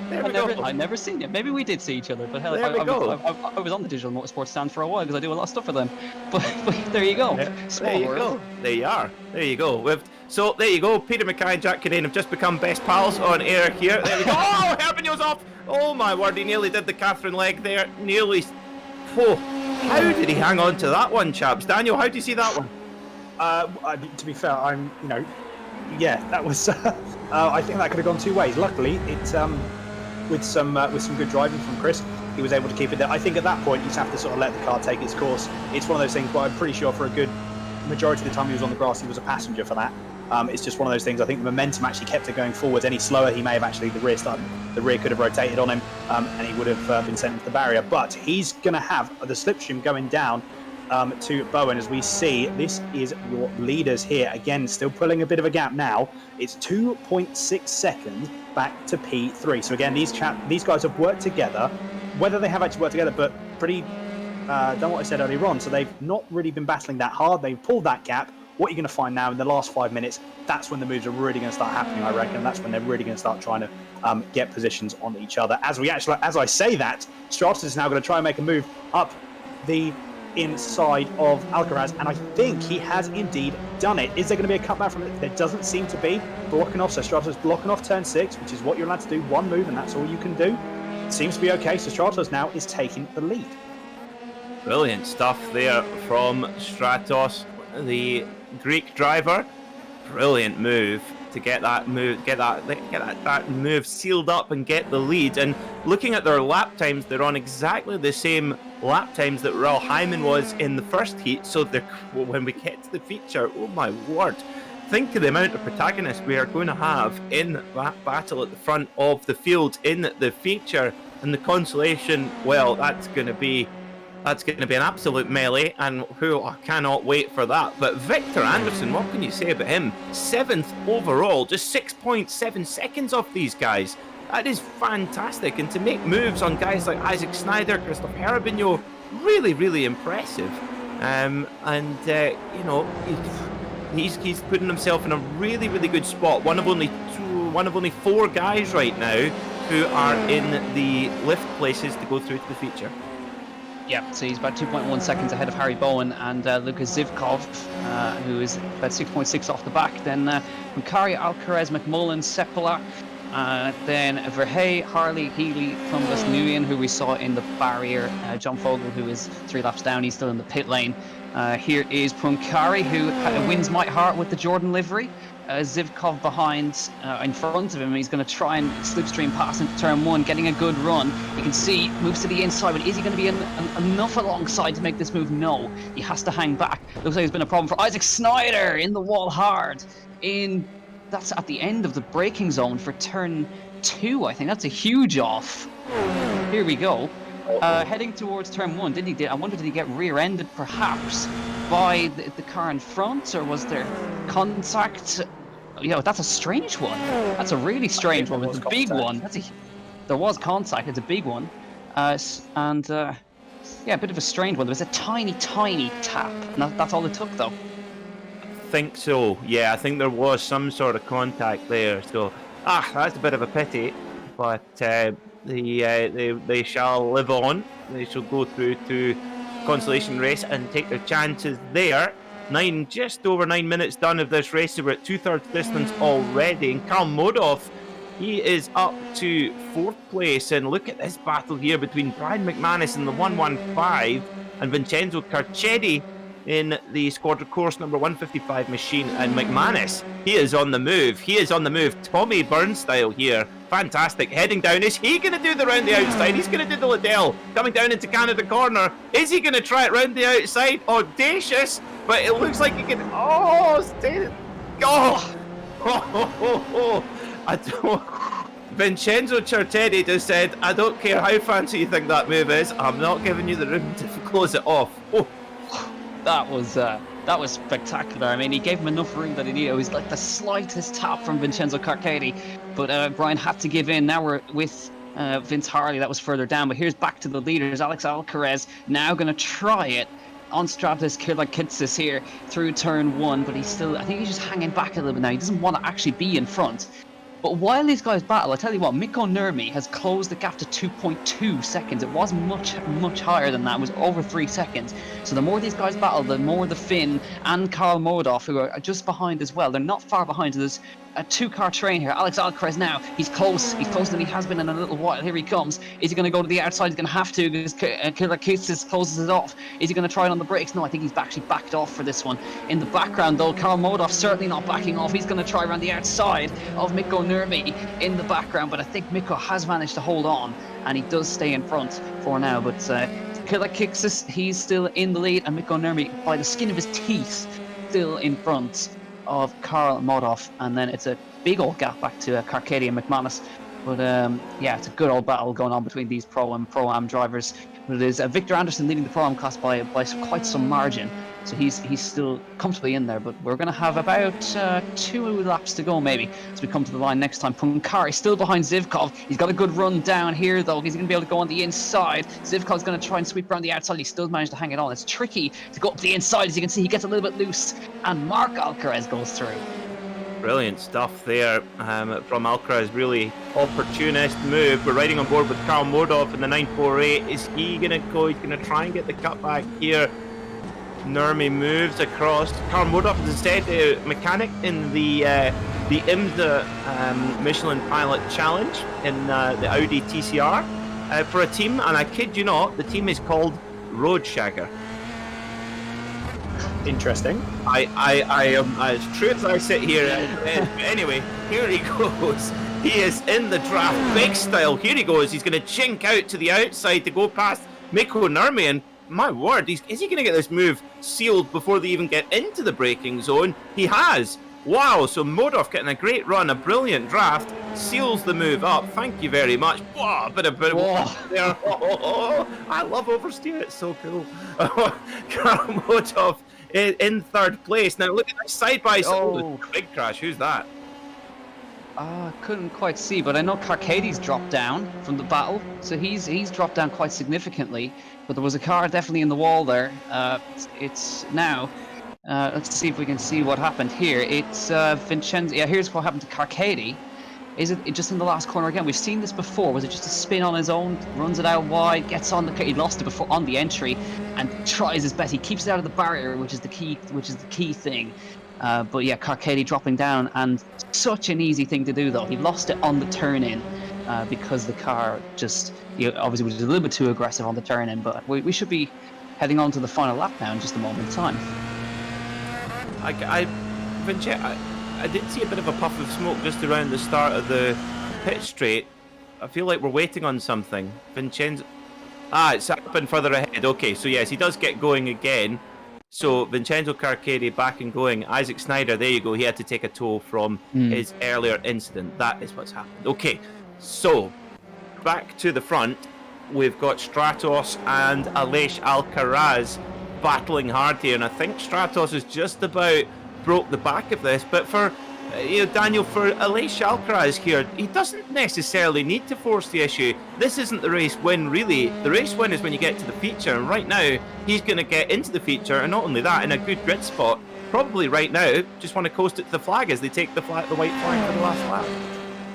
There we go. I've never seen you. Maybe we did see each other, but hell, There we go. I was on the digital motorsport stand for a while because I do a lot of stuff for them. But there you go. Small There you world. go. There you are. There you go. So there you go. Peter Mackay and Jack Cadane have just become best pals on air here. There we go. Oh, Herbigno's off. Oh my word, he nearly did the Catherine leg there. Nearly. Oh, how did he hang on to that one, chaps? Daniel, how do you see that one? To be fair, that was. I think that could have gone two ways. Luckily, it with some good driving from Chris, he was able to keep it there. I think at that point you just have to sort of let the car take its course. It's one of those things, but I'm pretty sure for a good majority of the time he was on the grass, he was a passenger for that. It's just one of those things. I think the momentum actually kept it going forwards. Any slower, he may have actually the rear could have rotated on him, and he would have been sent into the barrier. But he's going to have the slipstream going down to Bowen. As we see, this is your leaders here again, still pulling a bit of a gap now. It's 2.6 seconds back to P3. So again, these guys have worked together. Whether they have actually worked together, but pretty done what I said earlier on. So they've not really been battling that hard. They've pulled that gap. What you're going to find now in the last 5 minutes, that's when the moves are really going to start happening, I reckon. That's when they're really going to start trying to get positions on each other. As I say that, Stratus is now going to try and make a move up the inside of Alcaraz, and I think he has indeed done it. Is there going to be a cutback from it? There doesn't seem to be. Blocking off, so Stratus blocking off turn 6, which is what you're allowed to do. One move, and that's all you can do. It seems to be okay, so Stratos now is taking the lead. Brilliant stuff there from Stratos, the Greek driver. Brilliant move to get that move sealed up and get the lead. And looking at their lap times, they're on exactly the same lap times that Raul Hyman was in the first heat. So when we get to the feature, oh my word, think of the amount of protagonists we are going to have in that battle at the front of the field in the feature. And the consolation, well, that's going to be an absolute melee, and I cannot wait for that. But Victor Anderson, what can you say about him? 7th overall, just 6.7 seconds off these guys. That is fantastic, and to make moves on guys like Isaac Snyder, Christophe Herabinho, really, really impressive. He's putting himself in a really, really good spot. One of only 4 guys right now who are in the lift places to go through to the feature. Yeah, so he's about 2.1 seconds ahead of Harry Bowen and Lucas Zivkov, who is about 6.6 off the back. Then Makari, Alcaraz, McMullen, Sepala, then Verhey, Harley, Healy, Plumbus, Nguyen, who we saw in the barrier, John Fogel, who is 3 laps down, he's still in the pit lane. Here is Punkari, who wins My Heart with the Jordan livery. Zivkov behind, in front of him. He's going to try and slipstream past into turn 1, getting a good run. You can see moves to the inside, but is he going to be enough alongside to make this move? No, he has to hang back. Looks like it's been a problem for Isaac Snyder in the wall hard. That's at the end of the braking zone for turn 2. I think that's a huge off. Here we go. Heading towards turn 1. I wonder, did he get rear-ended perhaps by the car in front, or was there contact? That's a strange one. That's a really strange one. It's a big one. There was contact. It's a big one. A bit of a strange one. There was a tiny, tiny tap. And that's all it took, though. I think so. Yeah, I think there was some sort of contact there. So, that's a bit of a pity. But they shall live on. They shall go through to Consolation Race and take their chances there. Just over 9 minutes done of this race. So we're at 2/3 distance already. And Karl Modov, he is up to 4th place. And look at this battle here between Brian McManus in the 115 and Vincenzo Carcetti in the squadron course number 155 machine. And McManus, he is on the move. Tommy Byrne style here. Fantastic. Heading down. Is he going to do the round the outside? He's going to do the Liddell. Coming down into Canada corner. Is he going to try it round the outside? Audacious. But it looks like he can... Vincenzo Carcetti just said, I don't care how fancy you think that move is. I'm not giving you the room to close it off. That was spectacular. I mean, he gave him enough room that he needed. It was like the slightest tap from Vincenzo Carcetti, but Brian had to give in. Now we're with Vince Harley. That was further down, but here's back to the leaders. Alex Alcaraz now going to try it. on Stratus Kirlakitsis here through turn 1, but he's still, I think he's just hanging back a little bit now. He doesn't want to actually be in front. But while these guys battle, I tell you what, Mikko Nurmi has closed the gap to 2.2 seconds. It was much higher than that. It was over 3 seconds. So the more these guys battle, the more the Finn and Karl Modov, who are just behind as well. They're not far behind. So there's a 2-car train here. Alex Alcaraz now, he's close. He's closer than he has been in a little while. Here he comes. Is he going to go to the outside? He's going to have to because Kirlakitsis closes it off. Is he going to try it on the brakes? No, I think he's actually backed off for this one. In the background, though, Karl Modov certainly not backing off. He's going to try around the outside of Mikko Nurmi in the background, but I think Mikko has managed to hold on, and he does stay in front for now. But Kirlakitsis, he's still in the lead, and Mikko Nurmi, by the skin of his teeth, still in front of Karl Modov, and then it's a big old gap back to Carcadia and McManus. But yeah, it's a good old battle going on between these Pro and Pro-Am drivers. But it is Victor Anderson leading the Pro-Am class by quite some margin, so he's still comfortably in there. But we're going to have about 2 laps to go maybe as we come to the line next time. Punkari still behind Zivkov. He's got a good run down here though. He's going to be able to go on the inside. Zivkov's going to try and sweep around the outside. He still managed to hang it on. It's tricky to go up the inside. As you can see, he gets a little bit loose, and Mark Alcaraz goes through. Brilliant stuff there from Alcaraz. Really opportunist move. We're riding on board with Karl Modov in the 948. Is he going to go? He's going to try and get the cutback here. Nurmi moves across. Karl Modov is instead a mechanic in the IMSA Michelin Pilot Challenge in the Audi TCR for a team, and I kid you not, the team is called Road Shagger. Interesting. I am as true as I sit here. Anyway, here he goes. He is in the draft big style. Here he goes. He's going to chink out to the outside to go past Mikko Nurmi, and my word, is he going to get this move sealed before they even get into the braking zone? He has. Wow, so Modov getting a great run, a brilliant draft, seals the move up. Thank you very much. Wow, a bit of there. I love oversteer. It's so cool. Karl Modov in third place. Now look at that side by side. Oh, big crash. Who's that? Couldn't quite see, but I know Carcadi's dropped down from the battle, so he's dropped down quite significantly. But there was a car definitely in the wall there. It's now. Let's see if we can see what happened here. It's Vincenzo. Yeah, here's what happened to Carcadi. Is it just in the last corner again? We've seen this before. Was it just a spin on his own? Runs it out wide, gets on the. He lost it before on the entry, and tries his best. He keeps it out of the barrier, which is the key thing. But yeah, Carcadi dropping down, and such an easy thing to do though. He lost it on the turn in because the car just obviously was a little bit too aggressive on the turn in. But we should be heading on to the final lap now in just a moment in time. I did see a bit of a puff of smoke just around the start of the pit straight. I feel like we're waiting on something. Vincenzo. It's happened further ahead. Okay, so yes, he does get going again. So Vincenzo Carcadi back and going. Isaac Snyder, there you go. He had to take a toll from his earlier incident. That is what's happened. Okay, so back to the front. We've got Stratos and Aleix Alcaraz battling hard here, and I think Stratos is just about broke the back of this. But for Daniel, for Aleix Alcaraz here, he doesn't necessarily need to force the issue. This isn't the race win, really. The race win is when you get to the feature, and right now he's going to get into the feature, and not only that, in a good grid spot. Probably right now just want to coast it to the flag as they take the white flag for the last lap.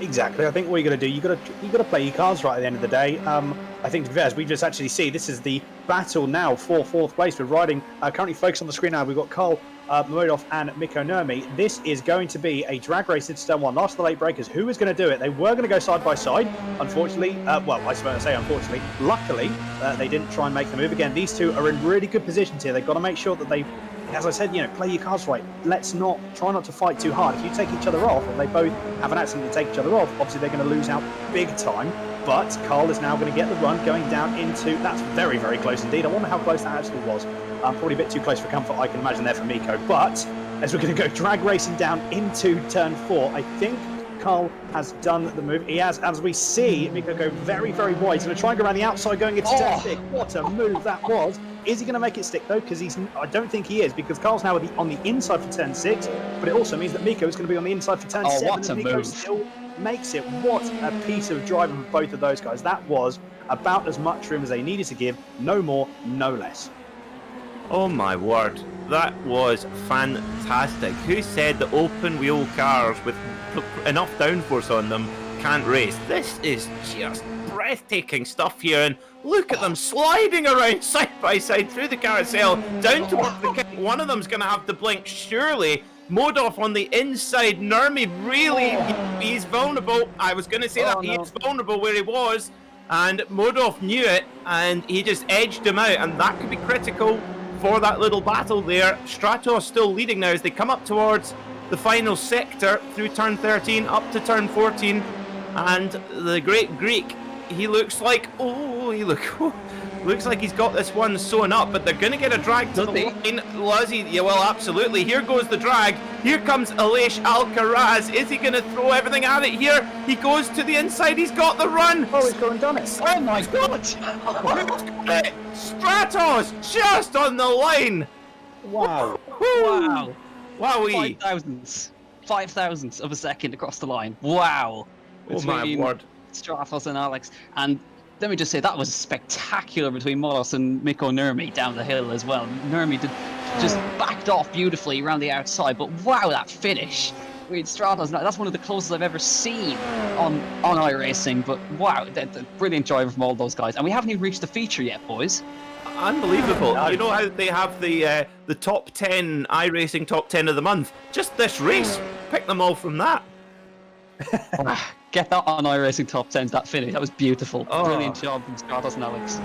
Exactly. I think what you got to do, you got to play your cards right at the end of the day. I think, as we just actually see, this is the battle now for fourth place. We're riding, currently focused on the screen now. We've got Karl Modov and Mikko Nurmi. This is going to be a drag race into turn one. Last of the late breakers. Who is going to do it? They were going to go side by side. Unfortunately, well, I suppose I say unfortunately. Luckily, they didn't try and make the move again. These two are in really good positions here. They've got to make sure that they, as I said, play your cards right. Let's try not to fight too hard. If you take each other off, or they both have an accident to take each other off, obviously they're going to lose out big time. But Karl is now going to get the run going down into... That's very, very close indeed. I wonder how close that actually was. Probably a bit too close for comfort, I can imagine, there for Mikko. But as we're going to go drag racing down into turn 4, I think Karl has done the move. He has, as we see, Mikko go very, very wide. He's going to try and go around the outside going into turn 6. What a move that was. Is he going to make it stick, though? Because I don't think he is, because Karl's now on the inside for turn 6, but it also means that Mikko is going to be on the inside for turn 7. What a Mikko move. Still makes it. What a piece of driving for both of those guys. That was about as much room as they needed to give. No more, no less. Oh my word, that was fantastic. Who said that open wheel cars with enough downforce on them can't race? This is just breathtaking stuff here, and look at them sliding around side by side through the carousel down towards the kick. One of them's going to have to blink, surely. Modov on the inside. Nurmi really, he's vulnerable. I was going to say that he is vulnerable where he was, and Modov knew it, and he just edged him out, and that could be critical for that little battle there. Stratos still leading now as they come up towards the final sector through turn 13 up to turn 14, and the great Greek, he looks like, looks like he's got this one sewn up, but they're going to get a drag to the line. Luzzy, yeah, well, absolutely. Here goes the drag. Here comes Aleix Alcaraz. Is he going to throw everything at it here? He goes to the inside. He's got the run. Oh, he's gone and done it. Oh, my God. Stratos just on the line. Wow. Wow. Wowee. 5,000ths of a second across the line. Wow. Oh, my word. Stratos and Alex. And let me just say, that was spectacular between Molos and Mikko Nurmi down the hill as well. Nurmi just backed off beautifully around the outside, but wow, that finish with Stratos, that's one of the closest I've ever seen on iRacing, but wow, the brilliant driver from all those guys. And we haven't even reached the feature yet, boys. Unbelievable. You know how they have the top 10 iRacing top 10 of the month? Just this race. Pick them all from that. Get that on iRacing top 10s, that finish. That was beautiful. Oh. Brilliant job from Stratos and Alex.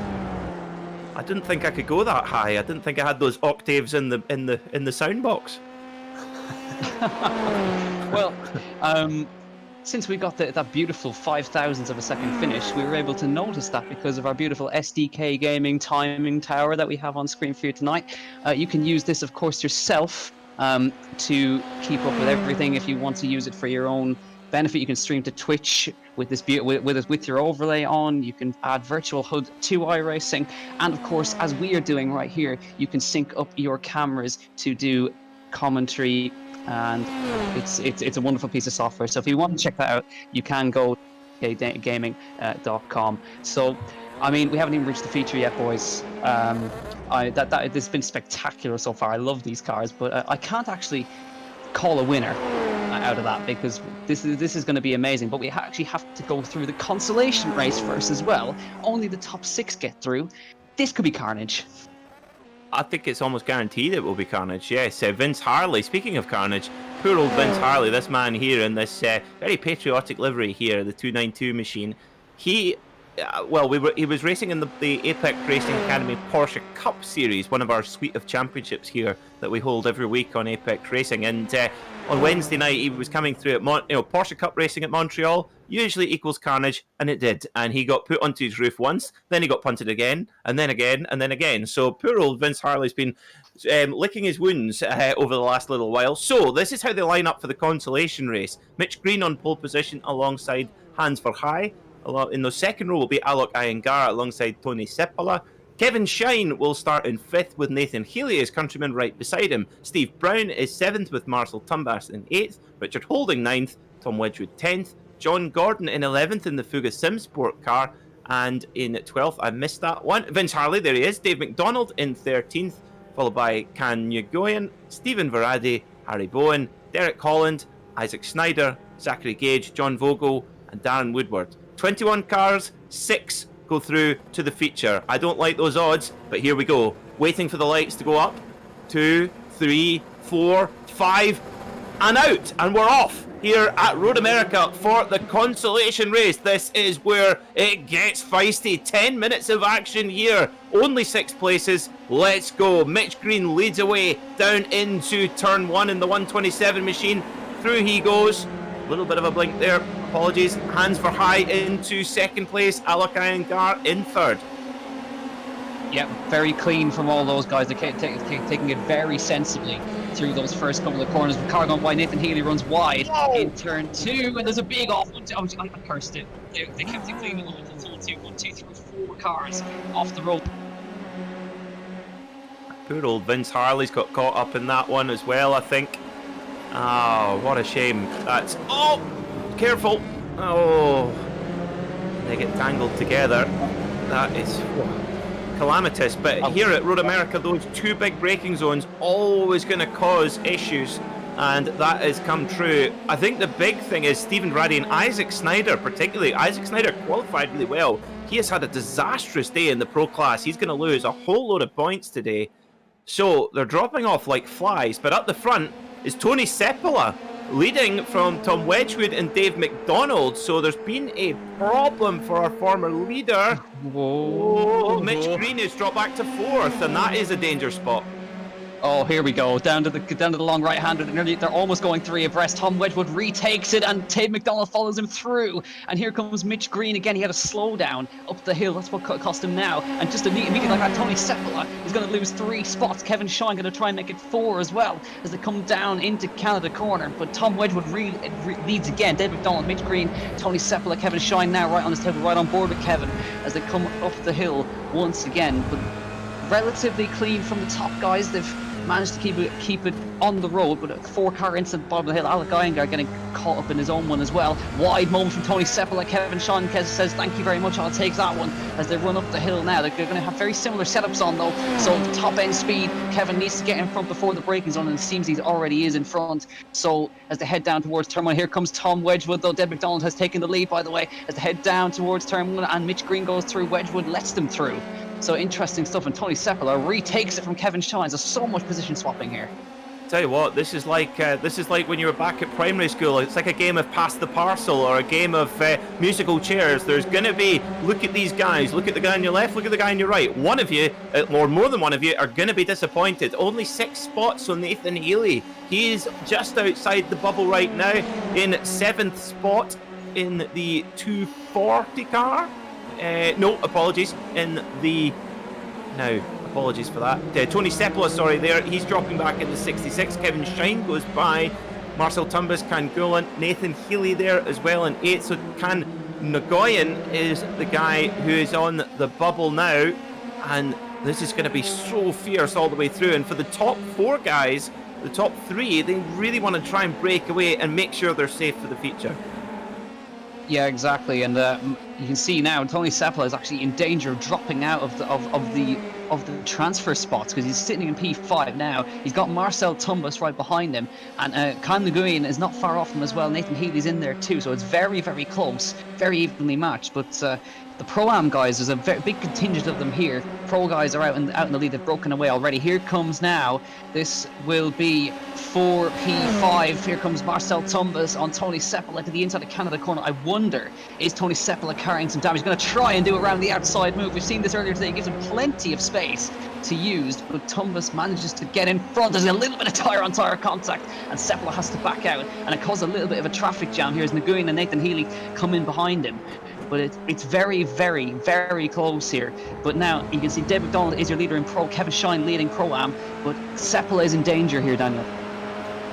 I didn't think I could go that high. I didn't think I had those octaves in the sound box. Well, since we got that beautiful 5,000ths of a second finish, we were able to notice that because of our beautiful SDK Gaming timing tower that we have on screen for you tonight. You can use this, of course, yourself to keep up with everything. If you want to use it for your own benefit, you can stream to Twitch with this with your overlay on. You can add virtual HUD to iRacing, and of course, as we are doing right here, you can sync up your cameras to do commentary, and it's a wonderful piece of software. So if you want to check that out, you can go to gaming.com. So I mean, we haven't even reached the feature yet, boys. This has been spectacular so far. I love these cars, but I can't actually call a winner out of that, because this is going to be amazing. But we actually have to go through the consolation race first as well. Only the top 6 get through. This could be carnage. I think it's almost guaranteed it will be carnage. Yes, Vince Harley. Speaking of carnage, poor old Vince Harley, this man here in this very patriotic livery here, the 292 machine. He was racing in the Apex Racing Academy Porsche Cup Series, one of our suite of championships here that we hold every week on Apex Racing. And on Wednesday night, he was coming through at Porsche Cup Racing at Montreal. Usually equals carnage, and it did. And he got put onto his roof once, then he got punted again, and then again, and then again. So poor old Vince Harley's been licking his wounds over the last little while. So this is how they line up for the consolation race. Mitch Green on pole position alongside Hans Verheij. In the second row will be Alok Iyengar alongside Tony Seppala. Kevin Shine will start in 5th with Nathan Healy, his countryman, right beside him. Steve Brown is 7th with Marcel Tumbas in 8th. Richard Holding 9th. Tom Wedgwood 10th. John Gordon in 11th in the Fuga Simsport car. And in 12th, I missed that one, Vince Harley, there he is. Dave McDonald in 13th, followed by Can Nguyen, Stephen Varadi, Harry Bowen, Derek Holland, Isaac Snyder, Zachary Gage, John Vogel, and Darren Woodward. 21 cars, 6 go through to the feature. I don't like those odds, but here we go. Waiting for the lights to go up. 2, 3, 4, 5, and out. And we're off here at Road America for the consolation race. This is where it gets feisty. 10 minutes of action here. Only 6 places. Let's go. Mitch Green leads away down into turn 1 in the 127 machine. Through he goes. A little bit of a blink there. Apologies. Hans Verheij into 2nd place. Alok Iyengar in 3rd. Yeah, very clean from all those guys. They're taking it very sensibly through those first couple of corners. The car going by, Nathan Healy runs wide in turn 2, and there's a big off. I cursed it. They kept it clean along the whole 2, 1, 2, 3, 4 cars off the road. Poor old Vince Harley's got caught up in that one as well, I think. Oh, what a shame. That's... Oh! Careful! Oh! They get tangled together. That is... calamitous. But here at Road America, those two big braking zones always going to cause issues, and that has come true. I think the big thing is Stephen Raddy and Isaac Snyder, particularly. Isaac Snyder qualified really well. He has had a disastrous day in the pro class. He's going to lose a whole load of points today. So they're dropping off like flies. But up the front is Tony Seppola, leading from Tom Wedgwood and Dave McDonald. So there's been a problem for our former leader. Whoa. Mitch Green has dropped back to 4th, and that is a danger spot. Oh, here we go, down to the long right-hander. They're almost going 3 abreast. Tom Wedgwood retakes it, and Dave McDonald follows him through. And here comes Mitch Green again. He had a slowdown up the hill. That's what cost him now. And just immediately like that, Tony Seppola is going to lose 3 spots. Kevin Shine going to try and make it 4 as well as they come down into Canada corner. But Tom Wedgwood leads again. Dave McDonald, Mitch Green, Tony Seppola, Kevin Shine now right on his table, right on board with Kevin as they come up the hill once again. But relatively clean from the top, guys. They've managed to keep it on the road, but a 4-car incident bottom of the hill. Alec Iyengar getting caught up in his own one as well. Wide moment from Tony Seppola. Kevin Sean says thank you very much, I'll take that one, as they run up the hill now. They're going to have very similar setups on though, so the top end speed, Kevin needs to get in front before the braking zone, and it seems he already is in front. So as they head down towards turn 1, here comes Tom Wedgwood though. Deb McDonald has taken the lead, by the way, as they head down towards turn 1, and Mitch Green goes through. Wedgwood lets them through. So interesting stuff, and Tony Seppola retakes it from Kevin Shines. There's so much position swapping here. Tell you what, this is like when you were back at primary school. It's like a game of pass the parcel or a game of musical chairs. There's going to be, look at these guys, look at the guy on your left, look at the guy on your right. One of you, or more than one of you, are going to be disappointed. Only 6 spots on Nathan Healy. He's just outside the bubble right now in 7th spot in the 240 car. No, apologies. Apologies for that. Tony Seppola, sorry, there. He's dropping back into 66. Kevin Shine goes by. Marcel Tumbas, Can Gulan, Nathan Healy there as well in 8th. So Can Nguyen is the guy who is on the bubble now. And this is going to be so fierce all the way through. And for the top 4 guys, the top 3, they really want to try and break away and make sure they're safe for the feature. Yeah, exactly, and you can see now Tony Seppola is actually in danger of dropping out of the transfer spots, because he's sitting in P5 now. He's got Marcel Tumbas right behind him, and Can Nguyen is not far off him as well. Nathan Healy's in there too, so it's very, very close, very evenly matched. But the Pro-Am guys, there's a very big contingent of them here. Pro guys are out in the lead. They've broken away already. Here comes now. This will be 4P5. Here comes Marcel Tumbas on Tony Seppola to the inside of Canada corner. I wonder, is Tony Seppola carrying some damage? He's going to try and do around the outside move. We've seen this earlier today. He gives him plenty of space to use, but Tumbas manages to get in front. There's a little bit of tyre-on-tyre contact, and Seppola has to back out, and it caused a little bit of a traffic jam here as Nguyen and Nathan Healy come in behind him. But it's very, very, very close here. But now you can see Dave McDonald is your leader in Pro, Kevin Shine leading Pro-Am, but Seppola is in danger here, Daniel.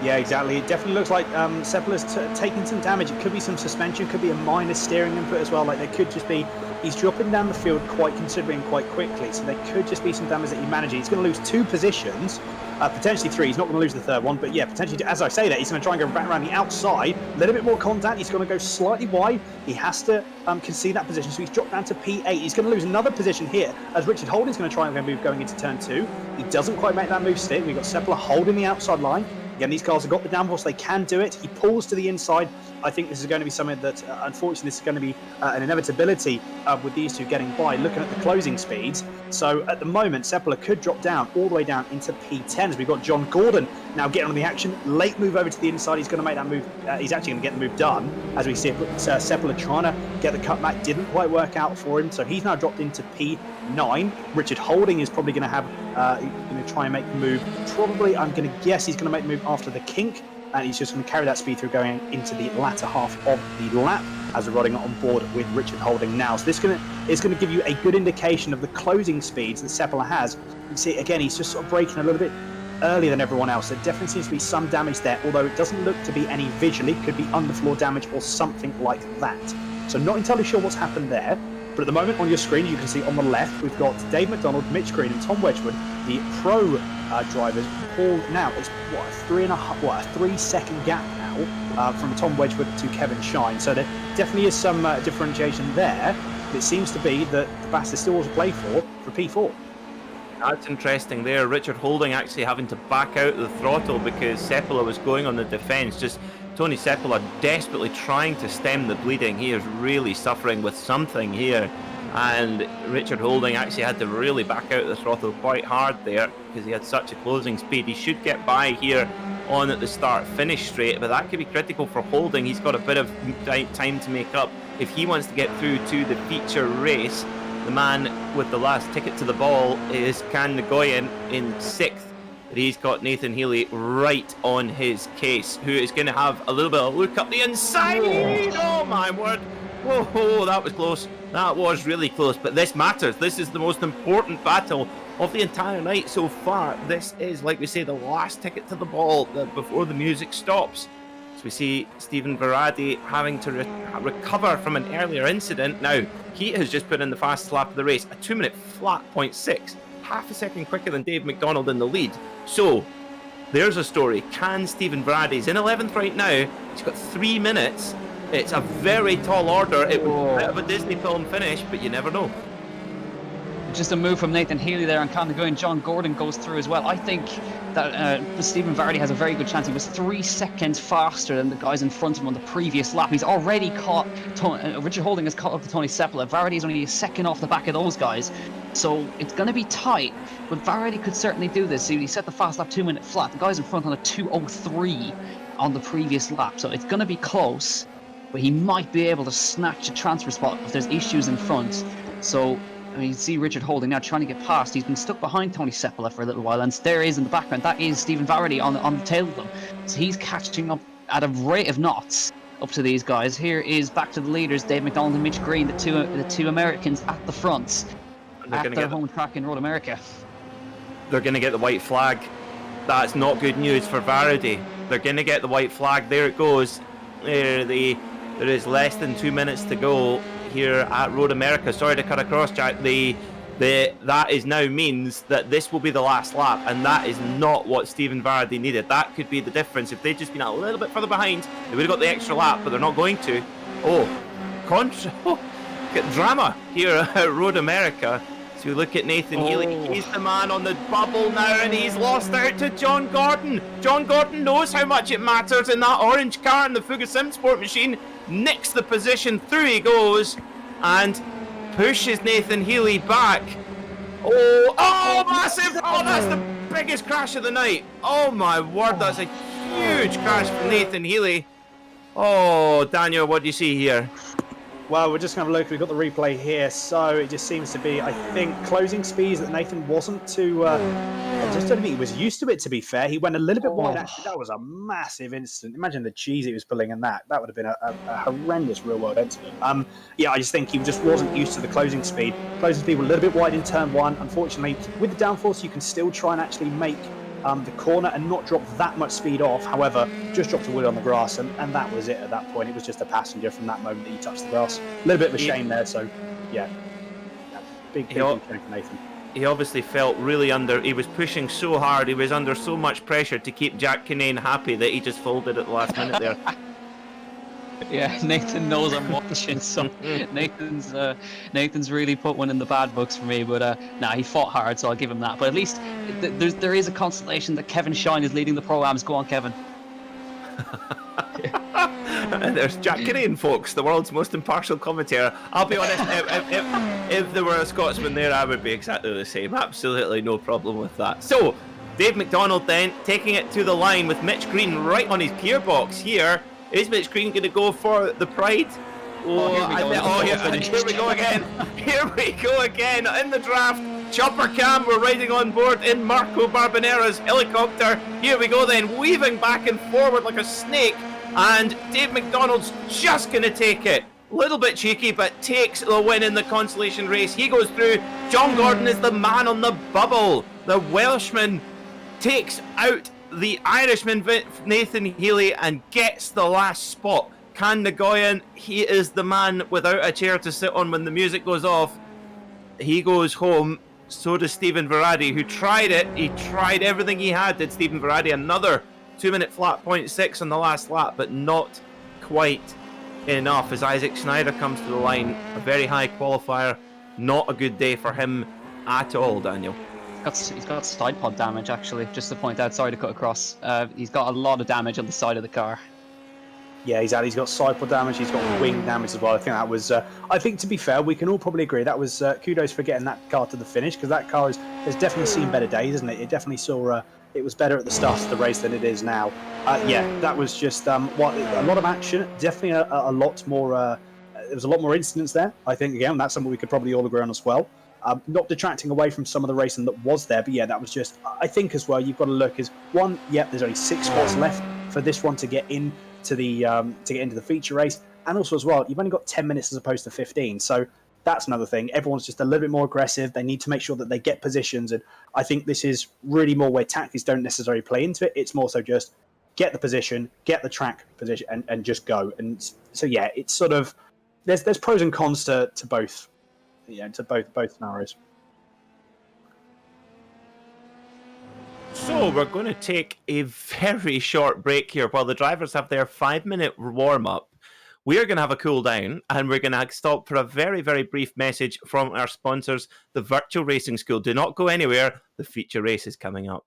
Yeah, exactly. It definitely looks like Seppola's taking some damage. It could be some suspension, could be a minor steering input as well. Like there could just be, he's dropping down the field quite considerably and quite quickly. So there could just be some damage that he's managing. He's going to lose 2 positions, potentially 3. He's not going to lose the 3rd one, but yeah, potentially, as I say that, he's going to try and go back around the outside. A little bit more contact. He's going to go slightly wide. He has to concede that position, so he's dropped down to P8. He's going to lose another position here as Richard Holding's going to try and move going into turn 2. He doesn't quite make that move stick. We've got Seppola holding the outside line. Again, these cars have got the downforce, they can do it. He pulls to the inside. I think this is going to be something that, unfortunately, this is going to be an inevitability with these two getting by, looking at the closing speeds. So at the moment, Seppola could drop down all the way down into P10 as we've got John Gordon now getting on the action. Late move over to the inside. He's going to make that move. He's actually going to get the move done as we see it. Seppola trying to get the cutback. Didn't quite work out for him. So he's now dropped into P9. Richard Holding is probably going to have, going to try and make the move. Probably, I'm going to guess he's going to make the move after the kink. And he's just going to carry that speed through going into the latter half of the lap as we're riding on board with Richard Holding now. So this is going to give you a good indication of the closing speeds that Seppola has. You can see, again, he's just sort of braking a little bit earlier than everyone else. There definitely seems to be some damage there, although it doesn't look to be any visually. Could be underfloor damage or something like that. So not entirely sure what's happened there. But at the moment on your screen, you can see on the left, we've got Dave McDonald, Mitch Green and Tom Wedgwood, the pro drivers. Paul now is, what, a 3-second gap now from Tom Wedgwood to Kevin Shine. So there definitely is some differentiation there. But it seems to be that the Bass is still to play for P4. That's interesting there. Richard Holding actually having to back out the throttle because Seppola was going on the defence. Just Tony Seppola desperately trying to stem the bleeding. He is really suffering with something here. And Richard Holding actually had to really back out the throttle quite hard there because he had such a closing speed. He should get by here on at the start-finish straight, but that could be critical for Holding. He's got a bit of time to make up if he wants to get through to the feature race. The man with the last ticket to the ball is Can Nagoyan in 6th. But he's got Nathan Healy right on his case, who is going to have a little bit of a look up the inside. Oh my word. Whoa, that was close. That was really close, but this matters. This is the most important battle of the entire night so far. This is, like we say, the last ticket to the ball before the music stops. We see Stephen Varadi having to recover from an earlier incident. Now, he has just put in the fastest lap of the race, a 2-minute flat 0.6, half a second quicker than Dave McDonald in the lead. So, there's a story. Can Stephen Varadi, he's in 11th right now, he's got 3 minutes. It's a very tall order. It would be a bit of a Disney film finish, but you never know. Just a move from Nathan Healy there, and Candigoin. John Gordon goes through as well. I think that Stephen Vardy has a very good chance. He was 3 seconds faster than the guys in front of him on the previous lap. He's already caught Richard Holding has caught up to Tony Seppola. Vardy is only a second off the back of those guys, so it's going to be tight. But Vardy could certainly do this. He set the fast lap 2-minute flat. The guys in front on a 2:03 on the previous lap, so it's going to be close. But he might be able to snatch a transfer spot if there's issues in front. So. I mean, you see Richard Holding now trying to get past. He's been stuck behind Tony Seppola for a little while, and there is in the background, that is Stephen Vardy on the tail of them. So he's catching up at a rate of knots up to these guys. Here is back to the leaders, Dave McDonald and Mitch Green, the two Americans at the front at their home track in Road America. They're going to get the white flag. That's not good news for Vardy. They're going to get the white flag. There it goes. There is less than 2 minutes to go here at Road America. Sorry to cut across, Jack. That is now means that this will be the last lap, and that is not what Stephen Vardy needed. That could be the difference. If they'd just been a little bit further behind, they would have got the extra lap, but they're not going to. Get drama here at Road America. So we look at Nathan Healy. He's the man on the bubble now, and he's lost out to John Gordon. John Gordon knows how much it matters in that orange car in the Fugasim Sport machine. Nicks the position, through he goes, and pushes Nathan Healy back. Massive! That's the biggest crash of the night. Oh my word, that's a huge crash for Nathan Healy. Daniel, what do you see here? Well, we're just going to have a look. We've got the replay here. So it just seems to be, I think, closing speeds that Nathan wasn't too... I just don't think he was used to it, to be fair. He went a little bit wide. Actually, that was a massive incident. Imagine the cheese he was pulling in that. That would have been a horrendous real-world incident. I just think he just wasn't used to the closing speed. Closing speed were a little bit wide in turn 1. Unfortunately, with the downforce, you can still try and actually make the corner and not drop that much speed off. However, just dropped a wheel on the grass, and that was it at that point. It was just a passenger from that moment that he touched the grass. A little bit of a shame there, so yeah. Big shame for Nathan. He obviously felt really he was pushing so hard, he was under so much pressure to keep Jack Kinane happy that he just folded at the last minute there. Yeah, Nathan knows I'm watching, so Nathan's really put one in the bad books for me, but he fought hard, so I'll give him that. But at least there is a consolation that Kevin Shine is leading the Pro-Ams. Go on, Kevin. And there's Jack Kinane, folks, the world's most impartial commentator. I'll be honest, if there were a Scotsman there, I would be exactly the same. Absolutely no problem with that. So, Dave McDonald then taking it to the line with Mitch Green right on his gearbox here. Is Mitch Green going to go for the pride? Here we go again. Here we go again in the draft. Chopper Cam, we're riding on board in Marco Barbonera's helicopter. Here we go then, weaving back and forward like a snake. And Dave McDonald's just going to take it. A little bit cheeky, but takes the win in the consolation race. He goes through. John Gordon is the man on the bubble. The Welshman takes out the Irishman Nathan Healy and gets the last spot. Can Nagoyan, he is the man without a chair to sit on when the music goes off. He goes home. So does Stephen Varadi, who tried it. He tried everything he had, did Stephen Varadi. Another 2-minute flat 0.6 on the last lap, but not quite enough as Isaac Schneider comes to the line. A very high qualifier. Not a good day for him at all, Daniel. He's got side pod damage, actually, just to point out. Sorry to cut across. He's got a lot of damage on the side of the car. Yeah, exactly. He's got side pod damage. He's got wing damage as well. I think that was. I think, to be fair, we can all probably agree that was kudos for getting that car to the finish, because that car has definitely seen better days, isn't it? It definitely saw. It was better at the start of the race than it is now. Yeah, that was just a lot of action. Definitely a lot more. There was a lot more incidents there. I think again that's something we could probably all agree on as well. Not detracting away from some of the racing that was there, but yeah, that was just. I think as well, you've got to look as one. Yep, there's only 6 spots left for this one to get in. To get into the feature race, and also as well, you've only got 10 minutes as opposed to 15. So that's another thing. Everyone's just a little bit more aggressive. They need to make sure that they get positions, and I think this is really more where tactics don't necessarily play into it. It's more so just get the position, get the track position, and just go. And so yeah, it's sort of there's pros and cons to both, to both scenarios. So we're going to take a very short break here while the drivers have their 5-minute warm-up. We're going to have a cool down, and we're going to stop for a very, very brief message from our sponsors, the Virtual Racing School. Do not go anywhere. The feature race is coming up.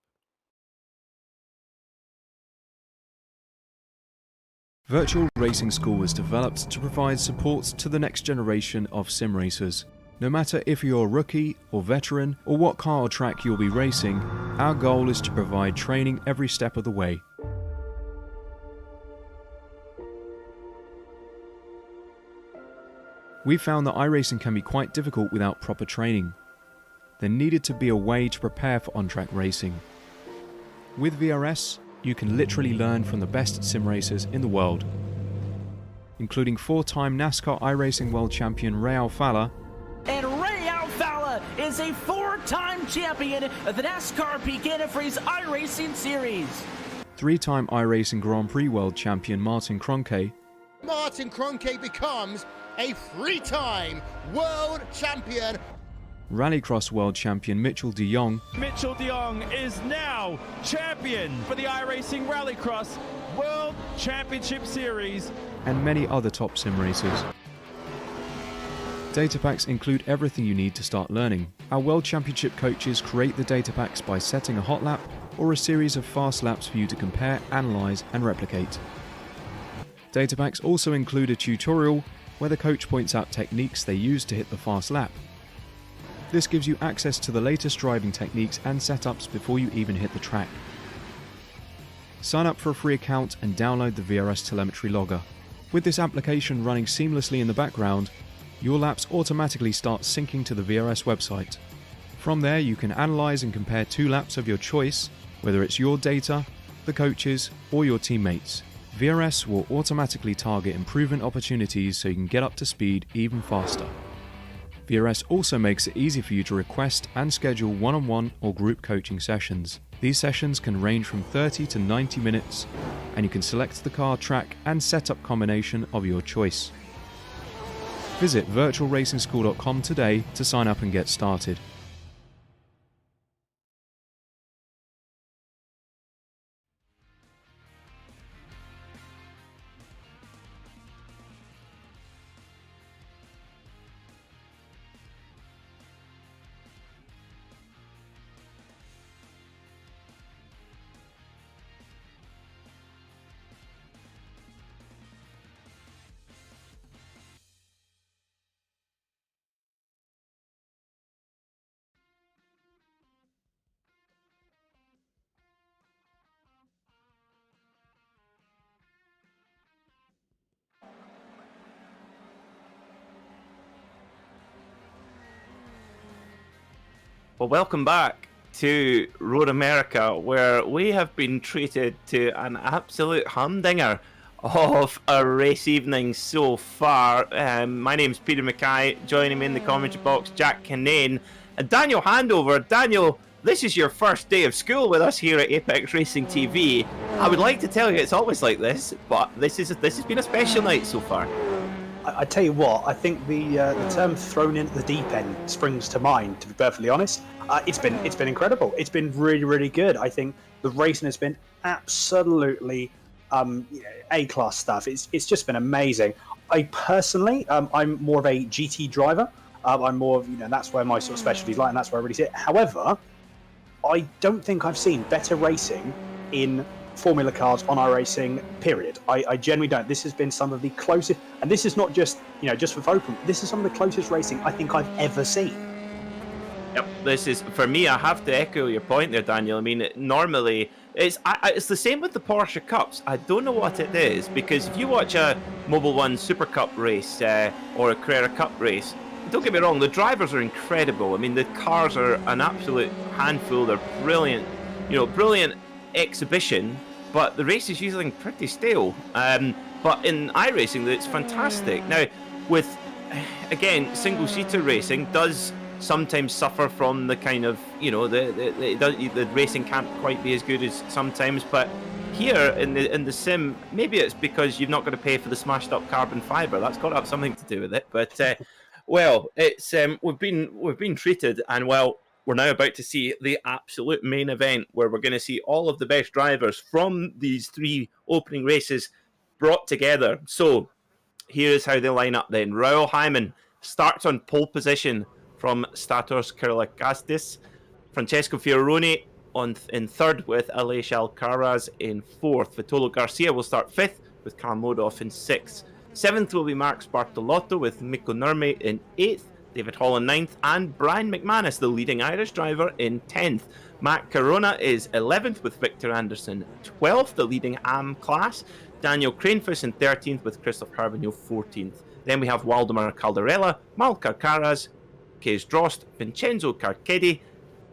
Virtual Racing School was developed to provide support to the next generation of sim racers. No matter if you're a rookie or veteran or what car or track you'll be racing, our goal is to provide training every step of the way. We found that iRacing can be quite difficult without proper training. There needed to be a way to prepare for on-track racing. With VRS, you can literally learn from the best sim racers in the world, including 4-time NASCAR iRacing World Champion Ray Alfala. And Ray Alfala is a 4-time champion of the NASCAR Peak Antifreeze iRacing Series. 3-time iRacing Grand Prix World Champion Martin Kroenke. Martin Kroenke becomes a 3-time world champion. Rallycross World Champion Mitchell de Jong. Mitchell de Jong is now champion for the iRacing Rallycross World Championship Series. And many other top sim racers. Data packs include everything you need to start learning. Our World Championship coaches create the data packs by setting a hot lap or a series of fast laps for you to compare, analyze, and replicate. Data packs also include a tutorial where the coach points out techniques they use to hit the fast lap. This gives you access to the latest driving techniques and setups before you even hit the track. Sign up for a free account and download the VRS telemetry logger. With this application running seamlessly in the background, your laps automatically start syncing to the VRS website. From there, you can analyze and compare 2 laps of your choice, whether it's your data, the coaches, or your teammates. VRS will automatically target improvement opportunities so you can get up to speed even faster. VRS also makes it easy for you to request and schedule one-on-one or group coaching sessions. These sessions can range from 30 to 90 minutes, and you can select the car, track, and setup combination of your choice. Visit virtualracingschool.com today to sign up and get started. Well, welcome back to Road America, where we have been treated to an absolute humdinger of a race evening so far. My name's Peter Mackay. Joining me in the commentary box, Jack Kinane and Daniel Handover. Daniel, this is your first day of school with us here at Apex Racing TV. I would like to tell you it's always like this, but this has been a special night so far. I tell you what, I think the term "thrown into the deep end" springs to mind. To be perfectly honest, it's been incredible. It's been really, really good. I think the racing has been absolutely A-class stuff. It's just been amazing. I personally, I'm more of a GT driver. I'm more of, that's where my sort of specialties lie, and that's where I really see it. However, I don't think I've seen better racing in Formula cars on iRacing, period. I genuinely don't. This has been some of the closest, and this is not just, just for open, this is some of the closest racing I think I've ever seen. Yep, this is, for me, I have to echo your point there, Daniel. I mean, normally, it's the same with the Porsche Cups. I don't know what it is, because if you watch a Mobil 1 Super Cup race or a Carrera Cup race, don't get me wrong, the drivers are incredible. I mean, the cars are an absolute handful. They're brilliant, brilliant exhibition, but the race is usually pretty stale. But in iRacing, it's fantastic. Now, with, again, single-seater racing does sometimes suffer from the kind of, the racing can't quite be as good as sometimes, but here in the sim, maybe it's because you've not got to pay for the smashed up carbon fiber. That's got to have something to do with it. But well, it's we've been treated, and well, we're now about to see the absolute main event where we're going to see all of the best drivers from these 3 opening races brought together. So here's how they line up then. Raul Hyman starts on pole position from Stratos Kyriakakis. Francesco Fioroni in third with Aleix Alcaraz in fourth. Vitolo Garcia will start fifth with Karl Modov in sixth. Seventh will be Mark Bartolotto with Mikko Nurmi in eighth. David Hall in ninth, and Brian McManus, the leading Irish driver, in 10th. Matt Corona is 11th with Victor Anderson 12th, the leading AM class. Daniel Cranefuss in 13th with Christoph Harbinio 14th. Then we have Waldemar Caldarella, Malka Karas, Kees Drost, Vincenzo Carcetti,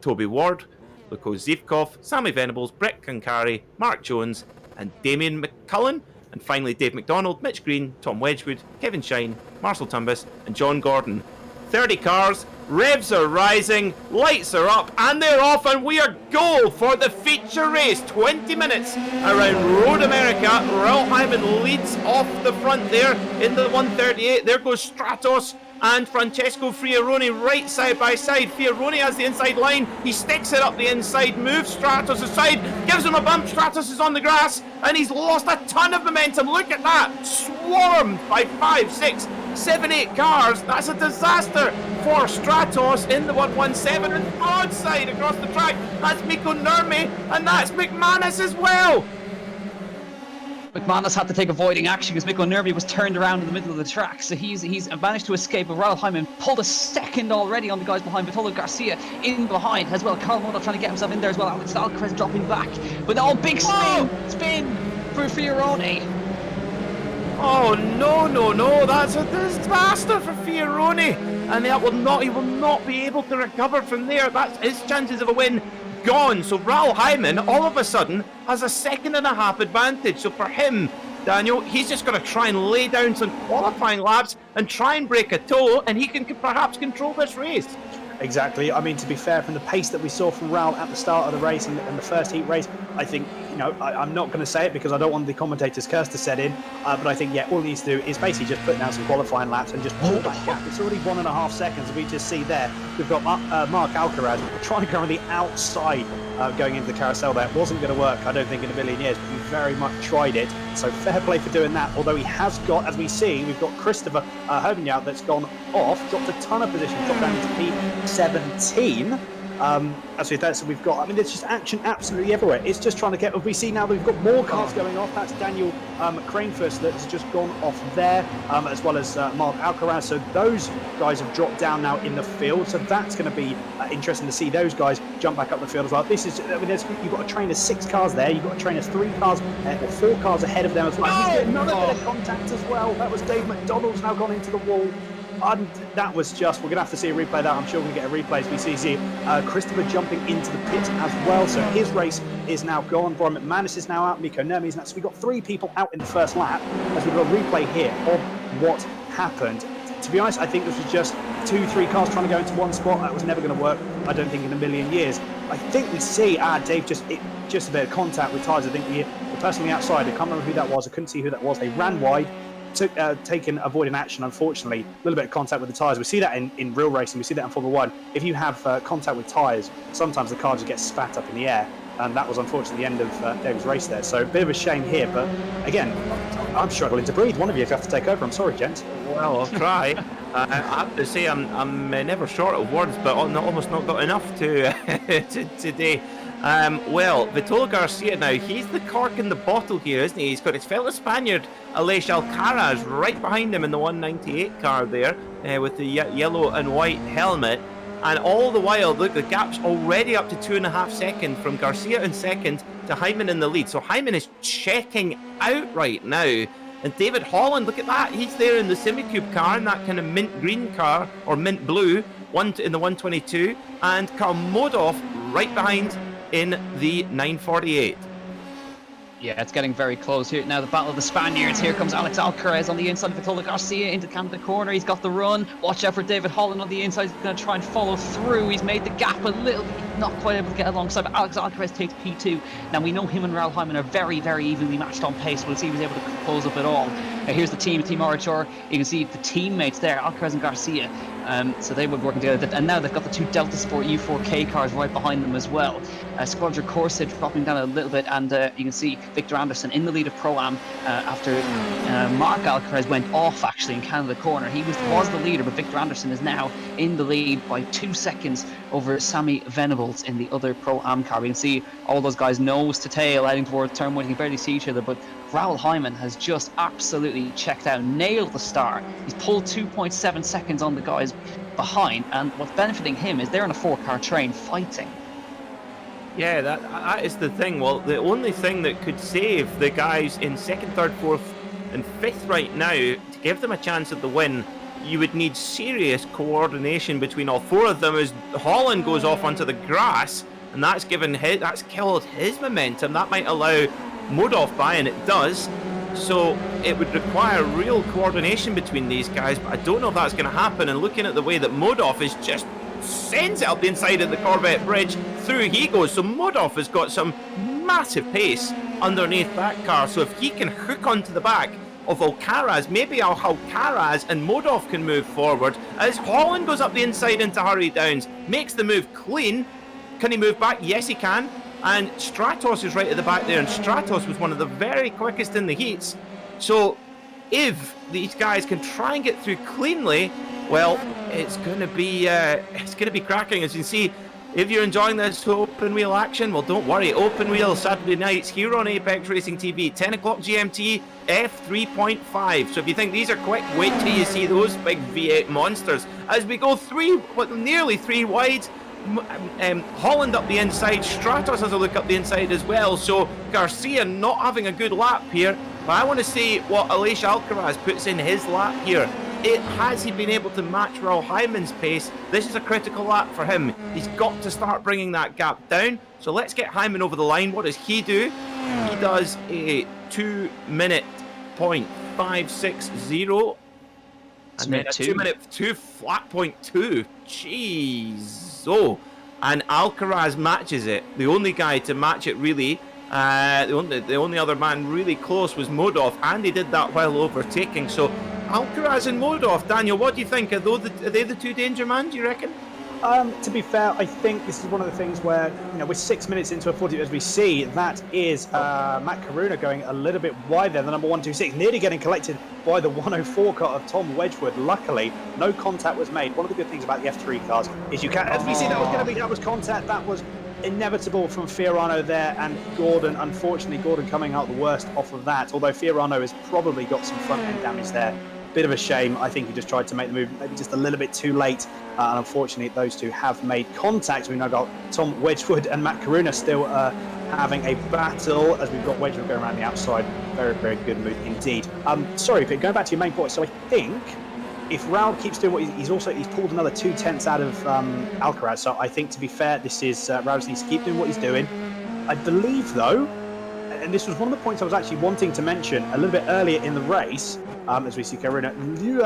Toby Ward, Luko Zivkov, Sammy Venables, Brett Kankari, Mark Jones, and Damien McCullen. And finally Dave McDonald, Mitch Green, Tom Wedgwood, Kevin Shine, Marcel Tumbas, and John Gordon. 30 cars, revs are rising, lights are up, and they're off, and we are go for the feature race. 20 minutes around Road America. Raul Hyman leads off the front there in the 138. There goes Stratos and Francesco Fioroni right side by side. Fioroni has the inside line. He sticks it up the inside, moves Stratos aside, gives him a bump. Stratos is on the grass, and he's lost a ton of momentum. Look at that. Swarmed by 5, 6, 7, 8 cars. That's a disaster for Stratos in the 117, and broadside across the track. That's Mikko Nurmi, and that's McManus as well. McManus had to take avoiding action because Mikko Nurmi was turned around in the middle of the track, so he's managed to escape. But Raul Hyman pulled a second already on the guys behind. Vitolo Garcia in behind as well. Karl Modov trying to get himself in there as well. Alex Alcaraz dropping back, but big spin for Fioroni. Oh no! That's a disaster for Fioroni, and he will not be able to recover from there. That's his chances of a win gone. So Raul Hyman all of a sudden has a 1.5 advantage. So for him, Daniel, he's just going to try and lay down some qualifying laps and try and break a toe, and he can perhaps control this race. Exactly. I mean, to be fair, from the pace that we saw from Raul at the start of the race and the first heat race, I think, I'm not going to say it because I don't want the commentator's curse to set in, but I think, all he needs to do is basically just put down some qualifying laps and just pull that gap. It's already 1.5 seconds. We just see there, we've got Mark Alcaraz trying to go on the outside going into the carousel there. It wasn't going to work, I don't think, in a million years, but he very much tried it. So fair play for doing that, although he has got, as we see, we've got Christopher Harbinio that's gone off, dropped a ton of positions, dropped down to P17. So we've got, there's just action absolutely everywhere. It's just trying to get, we see now that we've got more cars going off. That's Daniel Cranefuss that has just gone off there, as well as Mark Alcaraz. So those guys have dropped down now in the field. So that's going to be interesting to see those guys jump back up the field as well. This is, you've got a train of 6 cars there. You've got a train of 3 cars, or 4 cars ahead of them as well. He's getting another bit of contact as well. That was Dave McDonald's now gone into the wall. And that was just, we're going to have to see a replay of that. I'm sure we're going to get a replay as we see Christopher jumping into the pit as well. So his race is now gone. Brian McManus is now out. Mikko Nurmi is now. So we've got 3 people out in the first lap as we've got a replay here of what happened. To be honest, I think this was just 2, 3 cars trying to go into one spot. That was never going to work, I don't think, in a million years. I think we see, Dave, just a bit of contact with tyres. I think the person on the outside, I can't remember who that was. I couldn't see who that was. They ran wide. Taken avoiding action, unfortunately. A little bit of contact with the tyres. We see that in real racing. We see that in Formula 1. If you have contact with tyres, sometimes the car just gets spat up in the air. And that was unfortunately the end of Dave's race there. So a bit of a shame here. But again, I'm struggling to breathe. One of you have to take over. I'm sorry, gents. Well, I'll try. I have to say I'm never short of words, but almost not got enough to today. Well, Vitola Garcia now, he's the cork in the bottle here, isn't he? He's got his fellow Spaniard, Aleix Alcaraz, right behind him in the 198 car there, with the yellow and white helmet. And all the while, look, the gap's already up to 2.5 seconds from Garcia in second to Hyman in the lead. So Hyman is checking out right now. And David Holland, look at that. He's there in the Simicube car, in that kind of mint green car, or mint blue, in the 122. And Karl Modov right behind in the 948. Yeah, it's getting very close here. Now the battle of the Spaniards. Here comes Alex Alcaraz on the inside of Vitola Garcia into Canada corner. He's got the run. Watch out for David Holland on the inside. He's going to try and follow through. He's made the gap a little bit, not quite able to get alongside, but Alex Alcaraz takes P2. Now we know him and Raul Hyman are very, very evenly matched on pace. We'll see if he's able to close up at all. Now here's the team RHR. You can see the teammates there, Alcaraz and Garcia. So they would work together, and now they've got the two Delta Sport U4K cars right behind them as well. Squadra Corsic dropping down a little bit, and you can see Victor Anderson in the lead of Pro-Am after Mark Alcaraz went off actually in Canada corner. He was the leader, but Victor Anderson is now in the lead by 2 seconds over Sammy Venables in the other Pro-Am car. We can see all those guys nose to tail heading towards turn 1. You can barely see each other, but Raul Hyman has just absolutely checked out, nailed the start. He's pulled 2.7 seconds on the guys behind, and what's benefiting him is they're on a 4-car train fighting. Yeah, that is the thing. Well, the only thing that could save the guys in 2nd, 3rd, 4th and 5th right now to give them a chance at the win, you would need serious coordination between all 4 of them as Holland goes off onto the grass, and that's killed his momentum. That might allow Modov by, and it does. So it would require real coordination between these guys, but I don't know if that's going to happen. And looking at the way that Modov is just sends it up the inside of the Corvette bridge, through he goes. So Modov has got some massive pace underneath that car. So if he can hook onto the back of Alcaraz, maybe Alcaraz and Modov can move forward as Holland goes up the inside into Hurry Downs, makes the move clean. Can he move back? Yes, he can. And Stratos is right at the back there, and Stratos was one of the very quickest in the heats. So if these guys can try and get through cleanly, well, it's going to be cracking. As you can see, if you're enjoying this open wheel action, well, don't worry. Open wheel Saturday nights here on Apex Racing TV, 10 o'clock GMT, F3.5. So if you think these are quick, wait till you see those big V8 monsters as we go nearly 3 wide. Holland up the inside, Stratos has a look up the inside as well, so Garcia not having a good lap here, but I want to see what Aleix Alcaraz puts in his lap here. Has he been able to match Raul Hyman's pace? This is a critical lap for him. He's got to start bringing that gap down, so let's get Hyman over the line. What does he do? He does a 2 minute .560 and then a 2 minute 2 flat .2. Jeez. So, and Alcaraz matches it. The only guy to match it really, the only other man really close was Modov, and he did that while overtaking. So Alcaraz and Modov, Daniel, what do you think? Are they the 2 danger man, do you reckon? To be fair, I think this is one of the things where, we're 6 minutes into a 40, as we see, that is Matt Karuna going a little bit wide there, the number 126, nearly getting collected by the 104 car of Tom Wedgwood. Luckily, no contact was made. One of the good things about the F3 cars is you can, as we see, that was contact, that was inevitable from Fiorano there, and Gordon, unfortunately, coming out the worst off of that, although Fiorano has probably got some front end damage there. Bit of a shame. I think he just tried to make the move maybe just a little bit too late. And unfortunately, those two have made contact. We've now got Tom Wedgwood and Matt Karuna still having a battle as we've got Wedgwood going around the outside. Very, very good move indeed. Sorry, Pete, going back to your main point. So I think if Raul keeps doing what he's pulled another 2/10 out of Alcaraz. So I think, to be fair, this is Raul needs to keep doing what he's doing. I believe, though, and this was one of the points I was actually wanting to mention a little bit earlier in the race, as we see Karuna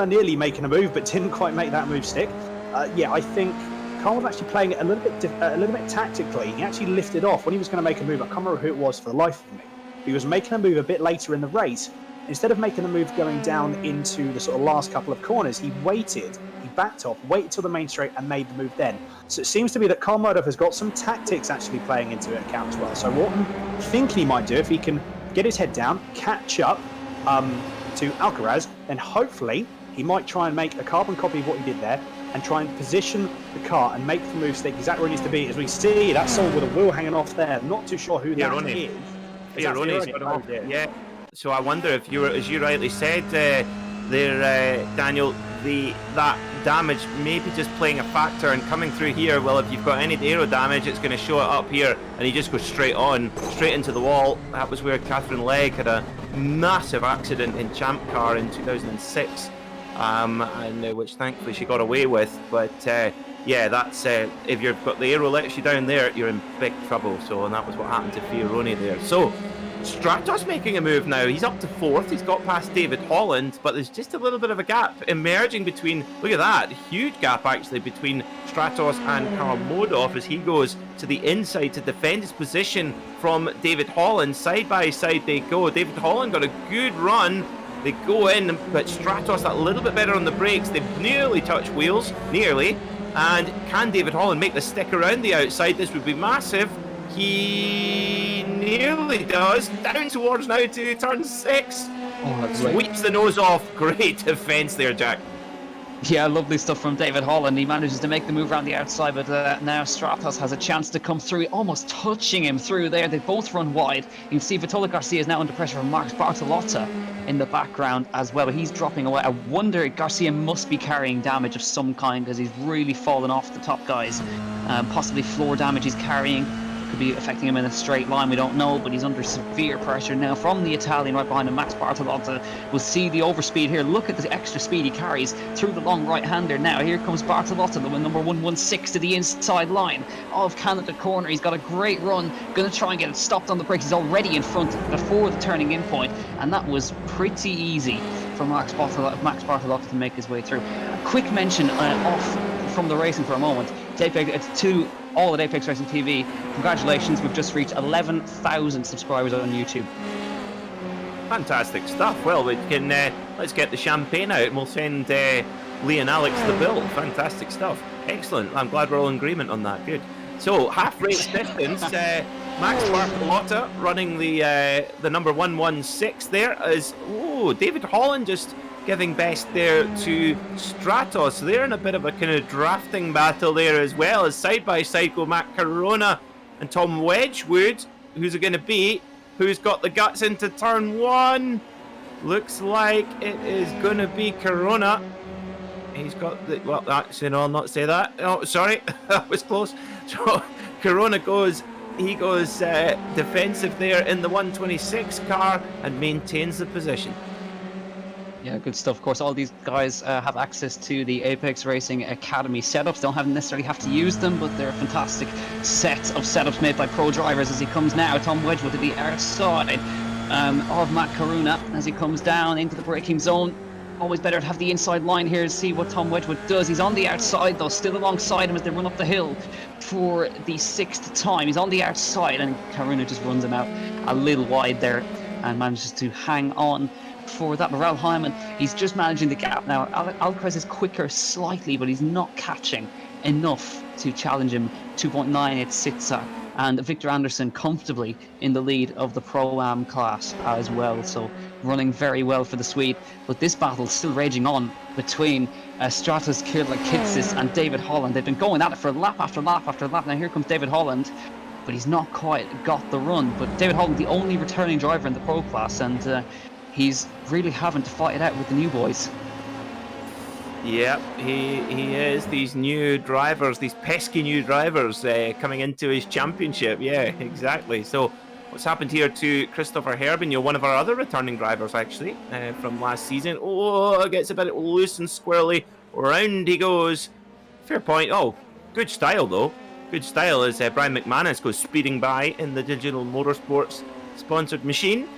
nearly making a move, but didn't quite make that move stick. I think Carl was actually playing it a little bit tactically. He actually lifted off when he was going to make a move. I can't remember who it was for the life of me. He was making a move a bit later in the race. Instead of making a move going down into the sort of last couple of corners, he backed off, waited till the main straight and made the move then. So it seems to be that Karl Modov has got some tactics actually playing into account as well. So what I'm thinking he might do, if he can get his head down, catch up to Alcaraz, then hopefully he might try and make a carbon copy of what he did there and try and position the car and make the move stake exactly where it needs to be. As we see, that's someone with a wheel hanging off there. Not too sure who that is. Yeah. So I wonder if you were, as you rightly said there, Daniel, that damage maybe just playing a factor and coming through here. Well, if you've got any aero damage, it's going to show it up here, and he just goes straight into the wall. That was where Catherine Legg had a massive accident in Champ Car in 2006, and which thankfully she got away with. But yeah, that's if you've got the aero lets you down there, you're in big trouble. So, and that was what happened to Fioroni there. So Stratos making a move now. He's up to 4th. He's got past David Holland, but there's just a little bit of a gap emerging between, look at that, huge gap actually between Stratos and Karl Modov as he goes to the inside to defend his position from David Holland. Side by side they go. David Holland got a good run. They go in, but Stratos a little bit better on the brakes. They've nearly touched wheels, nearly. And can David Holland make the stick around the outside? This would be massive. He nearly does. Down towards now to turn 6. Oh, sweeps the nose off. Great defence there, Jack. Yeah, lovely stuff from David Holland. He manages to make the move around the outside, but now Stratos has a chance to come through, almost touching him through there. They both run wide. You can see Vitola Garcia is now under pressure from Mark Bartolotta in the background as well, but he's dropping away. I wonder, Garcia must be carrying damage of some kind as he's really fallen off the top guys. Possibly floor damage he's carrying. Could be affecting him in a straight line, we don't know, but he's under severe pressure now from the Italian right behind him, Max Bartolotta. We'll see the overspeed here. Look at the extra speed he carries through the long right-hander now. Here comes Bartolotta, the number 116 to the inside line of Canada corner. He's got a great run, going to try and get it stopped on the brakes. He's already in front before the turning in point, and that was pretty easy for Max Bartolotta to make his way through. A quick mention off from the racing for a moment. To all at Apex Racing TV, congratulations, we've just reached 11,000 subscribers on YouTube. Fantastic stuff. Well, we can let's get the champagne out and we'll send Lee and Alex the bill. Fantastic stuff. Excellent. I'm glad we're all in agreement on that. Good. So half race distance. Max Bartolotta running the number 116 there as David Holland just giving best there to Stratos. They're in a bit of a kind of drafting battle there as well, as side by side go Matt Corona and Tom Wedgwood. Who's it going to be? Who's got the guts into turn 1? Looks like it is going to be Corona. He's got the, well, actually no, I'll not say that. Oh, sorry, that was close. So Corona goes defensive there in the 126 car and maintains the position. Yeah, good stuff. Of course, all these guys have access to the Apex Racing Academy setups. Don't necessarily have to use them, but they're a fantastic set of setups made by pro drivers. As he comes now, Tom Wedgwood to the outside of Matt Corona as he comes down into the braking zone. Always better to have the inside line here to see what Tom Wedgwood does. He's on the outside though, still alongside him as they run up the hill for the 6th time. He's on the outside and Corona just runs him out a little wide there and manages to hang on for that. Morel Hyman, he's just managing the gap now. Alcaraz is quicker slightly, but he's not catching enough to challenge him. 2.9 it sits at, and Victor Anderson comfortably in the lead of the Pro-Am class as well, so running very well for the Swede. But this battle still raging on between Stratos Kirlakitsis and David Holland. They've been going at it for lap after lap after lap. Now here comes David Holland, but he's not quite got the run. But David Holland, the only returning driver in the Pro class, and he's really having to fight it out with the new boys. Yeah, he is. These new drivers, these pesky new drivers coming into his championship. Yeah, exactly. So what's happened here to Christopher Herbigno, one of our other returning drivers actually from last season. Oh, gets a bit loose and squirrely. Round he goes. Fair point. Oh, good style though. Good style as Brian McManus goes speeding by in the Digital Motorsports sponsored machine.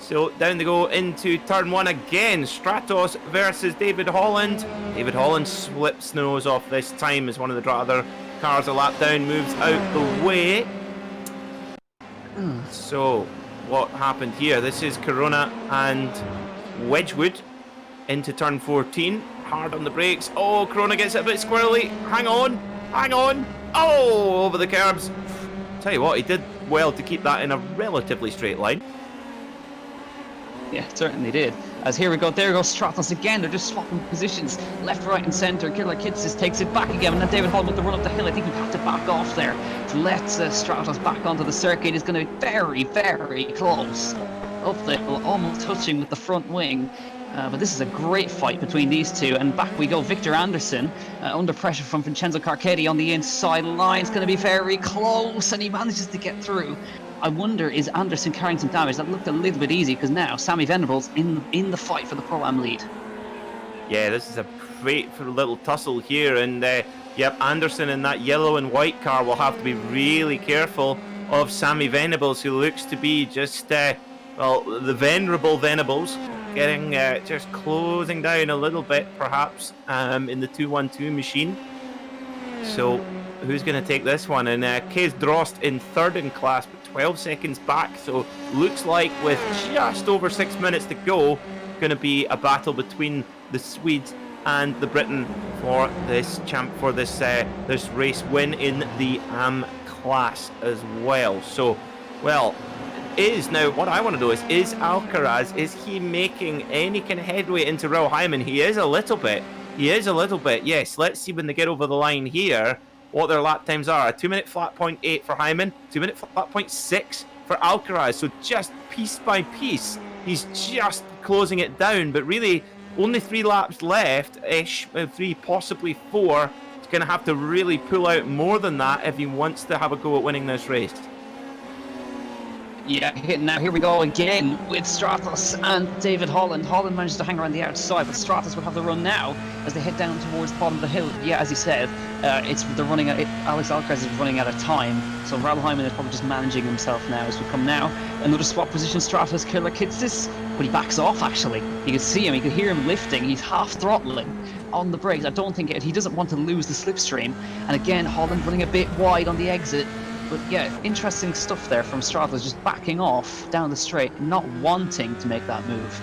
So down they go into turn 1 again. Stratos versus David Holland. David Holland slips the nose off this time as one of the other cars a lap down moves out the way. So what happened here? This is Corona and Wedgwood into turn 14. Hard on the brakes. Oh, Corona gets it a bit squirrely. Hang on. Oh, over the curbs. Tell you what, he did well to keep that in a relatively straight line. Yeah, certainly did. As here we go, there goes Stratos again. They're just swapping positions left, right, and centre. Killer Kids just takes it back again, and then David Hall with the run up the hill. I think he had to back off there to let Stratos back onto the circuit. Is going to be very, very close up there, almost touching with the front wing. But this is a great fight between these two, and back we go. Victor Anderson under pressure from Vincenzo Carcetti on the inside line. It's going to be very close, and he manages to get through. I wonder, is Anderson carrying some damage? That looked a little bit easy, because now Sammy Venables in the fight for the Pro-Am lead. Yeah, this is a great little tussle here, and yep, Anderson in that yellow and white car will have to be really careful of Sammy Venables, who looks to be just, well, the venerable Venables, getting just closing down a little bit, perhaps, in the 2-1-2 machine. So, who's going to take this one? And Kees Drost in third in class, but 12 seconds back. So, looks like with just over 6 minutes to go, going to be a battle between the Swedes and the Briton for this this race win in the AM class as well. So, well, now what I want to know is Alcaraz, is he making any kind of headway into Raul Hyman? He is a little bit, yes. Let's see when they get over the line here what their lap times are. A 2-minute flat point 8 for Hyman, 2-minute flat point 6 for Alcaraz. So just piece by piece, he's just closing it down, but really only 3 laps left ish, 3, possibly 4. He's going to have to really pull out more than that if he wants to have a go at winning this race. Yeah, now here we go again with Stratos and David Holland. Holland managed to hang around the outside, but Stratos will have the run now as they head down towards the bottom of the hill. Yeah, as you said, they're running. Alex Alcaraz is running out of time, so Raul Hyman is probably just managing himself now as we come now. Another swap position, Stratos, Killer Kids this, but he backs off actually. You can see him, you can hear him lifting. He's half throttling on the brakes. I don't think he doesn't want to lose the slipstream. And again, Holland running a bit wide on the exit. But yeah, interesting stuff there from Stratos, just backing off down the straight, not wanting to make that move.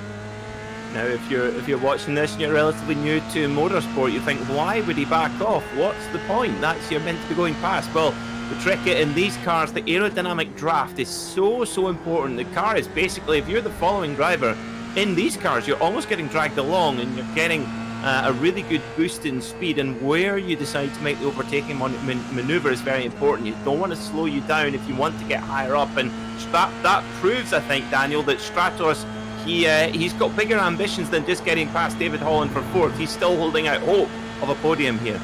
Now, if you're watching this and you're relatively new to motorsport, you think, why would he back off? What's the point? You're meant to be going past. Well, the trick in these cars, the aerodynamic draft is so important. The car is basically, if you're the following driver in these cars, you're almost getting dragged along, and you're getting a really good boost in speed, and where you decide to make the overtaking maneuver is very important. You don't want to slow you down if you want to get higher up, and that proves, I think, Daniel, that Stratos, he's got bigger ambitions than just getting past David Holland for 4th. He's still holding out hope of a podium here.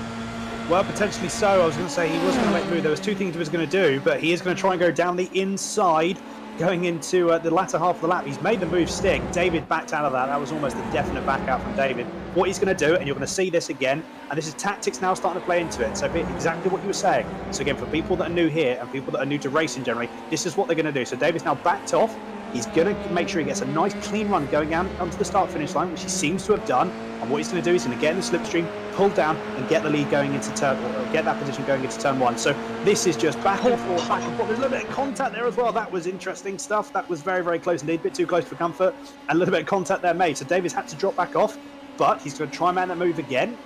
Well, potentially so. I was going to say he was going to make the move. There was 2 things he was going to do, but he is going to try and go down the inside going into the latter half of the lap. He's made the move stick. David backed out of that. That was almost a definite back out from David. What he's going to do, and you're going to see this again, and this is tactics now starting to play into it. So exactly what you were saying. So again, for people that are new here and people that are new to racing generally, this is what they're going to do. So David's now backed off. He's going to make sure he gets a nice clean run going out onto the start-finish line, which he seems to have done. And what he's going to do is he's going to get in the slipstream, pull down, and get the lead going into turn, or get that position going into turn 1. So this is just back and forth, back and forth. There's a little bit of contact there as well. That was interesting stuff. That was very, very close indeed. A bit too close for comfort. And a little bit of contact there made. So David's had to drop back off, but he's going to try and man that move again.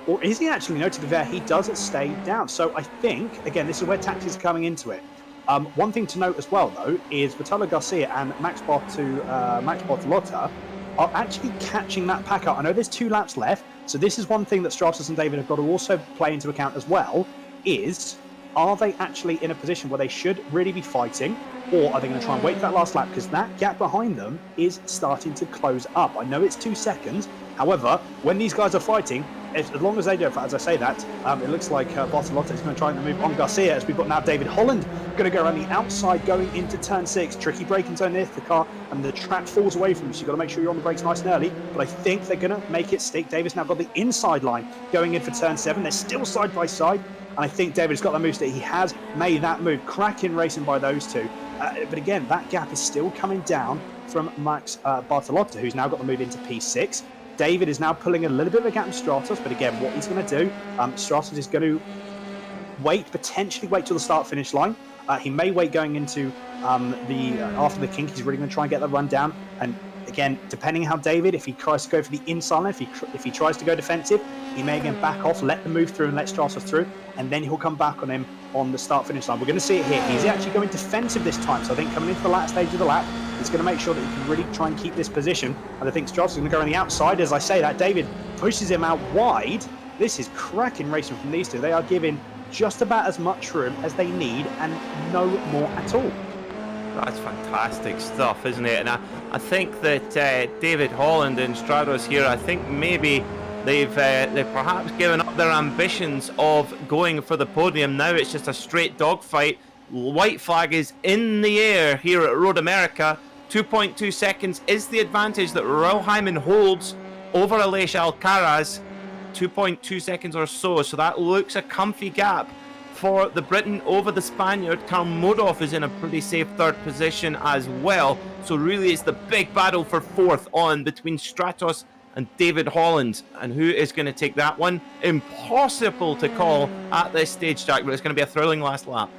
Or is he actually? No, to be fair, he doesn't stay down. So I think, again, this is where tactics is coming into it. One thing to note as well, though, is Vitaly Garcia and Max Bartolotta are actually catching that pack up. I know there's 2 laps left, so this is one thing that Stratos and David have got to also play into account as well, is are they actually in a position where they should really be fighting, or are they going to try and wait for that last lap? Because that gap behind them is starting to close up. I know it's 2 seconds, however, when these guys are fighting, as long as they do, as I say that, it looks like Bartolotta is going to try and move on Garcia, as we've got now David Holland going to go around the outside going into turn 6. Tricky braking zone there for the car, and the track falls away from you, so you've got to make sure you're on the brakes nice and early. But I think they're going to make it stick. David's now got the inside line going in for turn 7. They're still side by side, and I think David's got the move stick. He has made that move. Cracking racing by those 2. But again, that gap is still coming down from Max Bartolotta, who's now got the move into P6. David is now pulling a little bit of a gap with Stratos, but again, what he's going to do, Stratos is going to potentially wait till the start-finish line. He may wait going into after the kink. He's really going to try and get the run down. And again, depending on how David, if he tries to go for the inside line, if he tries to go defensive, he may again back off, let them move through and let Stratos through, and then he'll come back on him on the start-finish line. We're going to see it here. He's actually going defensive this time, so I think coming into the last stage of the lap, It's going to make sure that he can really try and keep this position. And I think Stratos is going to go on the outside. As I say that, David pushes him out wide. This is cracking racing from these two. They are giving just about as much room as they need and no more at all. That's fantastic stuff, isn't it? And I think that David Holland and Stratos here, I think maybe they've perhaps given up their ambitions of going for the podium. Now it's just a straight dogfight. White flag is in the air here at Road America. 2.2 seconds is the advantage that Raul Hyman holds over Aleix Alcaraz. 2.2 seconds or so, so that looks a comfy gap for the Briton over the Spaniard. Karl Modov is in a pretty safe third position as well. So really it's the big battle for fourth on between Stratos and David Holland. And who is going to take that one? Impossible to call at this stage, Jack, but it's going to be a thrilling last lap.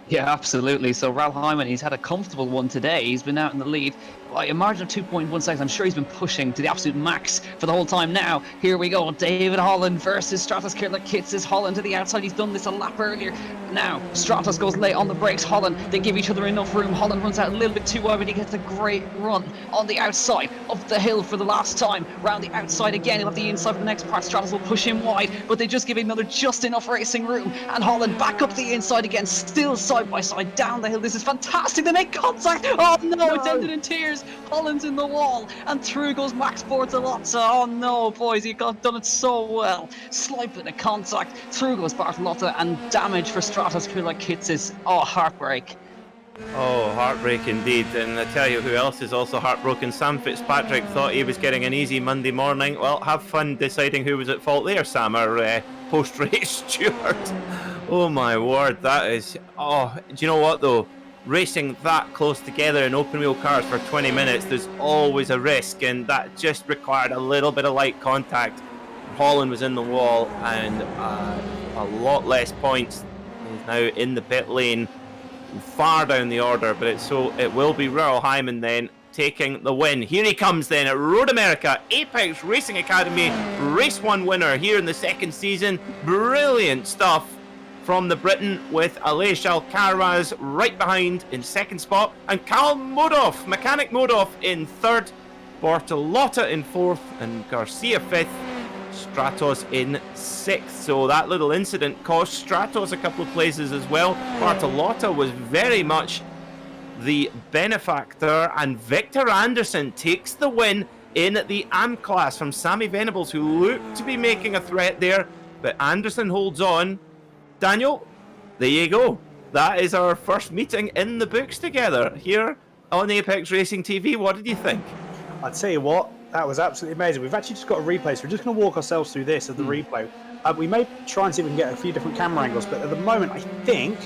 Yeah, absolutely. So Raul Hyman, he's had a comfortable one today. He's been out in the lead by a margin of 2.1 seconds. I'm sure he's been pushing to the absolute max for the whole time now. Here we go. David Holland versus Stratos Kirlikitsis. Holland to the outside. He's done this a lap earlier. Now, Stratos goes late on the brakes. Holland, they give each other enough room. Holland runs out a little bit too wide, but he gets a great run on the outside of the hill for the last time. Round the outside again. He'll have the inside for the next part. Stratos will push him wide, but they just give another just enough racing room. And Holland back up the inside again, still side by side down the hill. This is fantastic. They make contact. Oh no, it's ended in tears. Holland's in the wall, and through goes Max Bortolotta. Oh no, boys, he done it so well. Slight bit of contact. Through goes Bortolotta, and damage for Stratos Kirlikitsis. Oh, heartbreak. Oh, heartbreak indeed. And I tell you who else is also heartbroken. Sam Fitzpatrick thought he was getting an easy Monday morning. Well, have fun deciding who was at fault there, Sam, our post-race steward. Oh my word, that is... Oh, do you know what though? Racing that close together in open wheel cars for 20 minutes, there's always a risk, and that just required a little bit of light contact. Holland was in the wall, and a lot less points. He's now in the pit lane, far down the order, but it will be Raul Hyman then taking the win. Here he comes then at Road America, Apex Racing Academy, Race 1 winner here in the second season. Brilliant stuff from the Briton, with Aleix Alcaraz right behind in second spot, and Karl Modov, Mechanic Modov, in third, Bortolotta in fourth, and Garcia fifth, Stratos in sixth. So that little incident cost Stratos a couple of places as well. Bortolotta was very much the benefactor, and Victor Anderson takes the win in the AM class from Sammy Venables, who looked to be making a threat there, but Anderson holds on. Daniel, there you go. That is our first meeting in the books together here on Apex Racing TV. What did you think? I'll tell you what, that was absolutely amazing. We've actually just got a replay, so we're just going to walk ourselves through this as the replay. We may try and see if we can get a few different camera angles, but at the moment, I think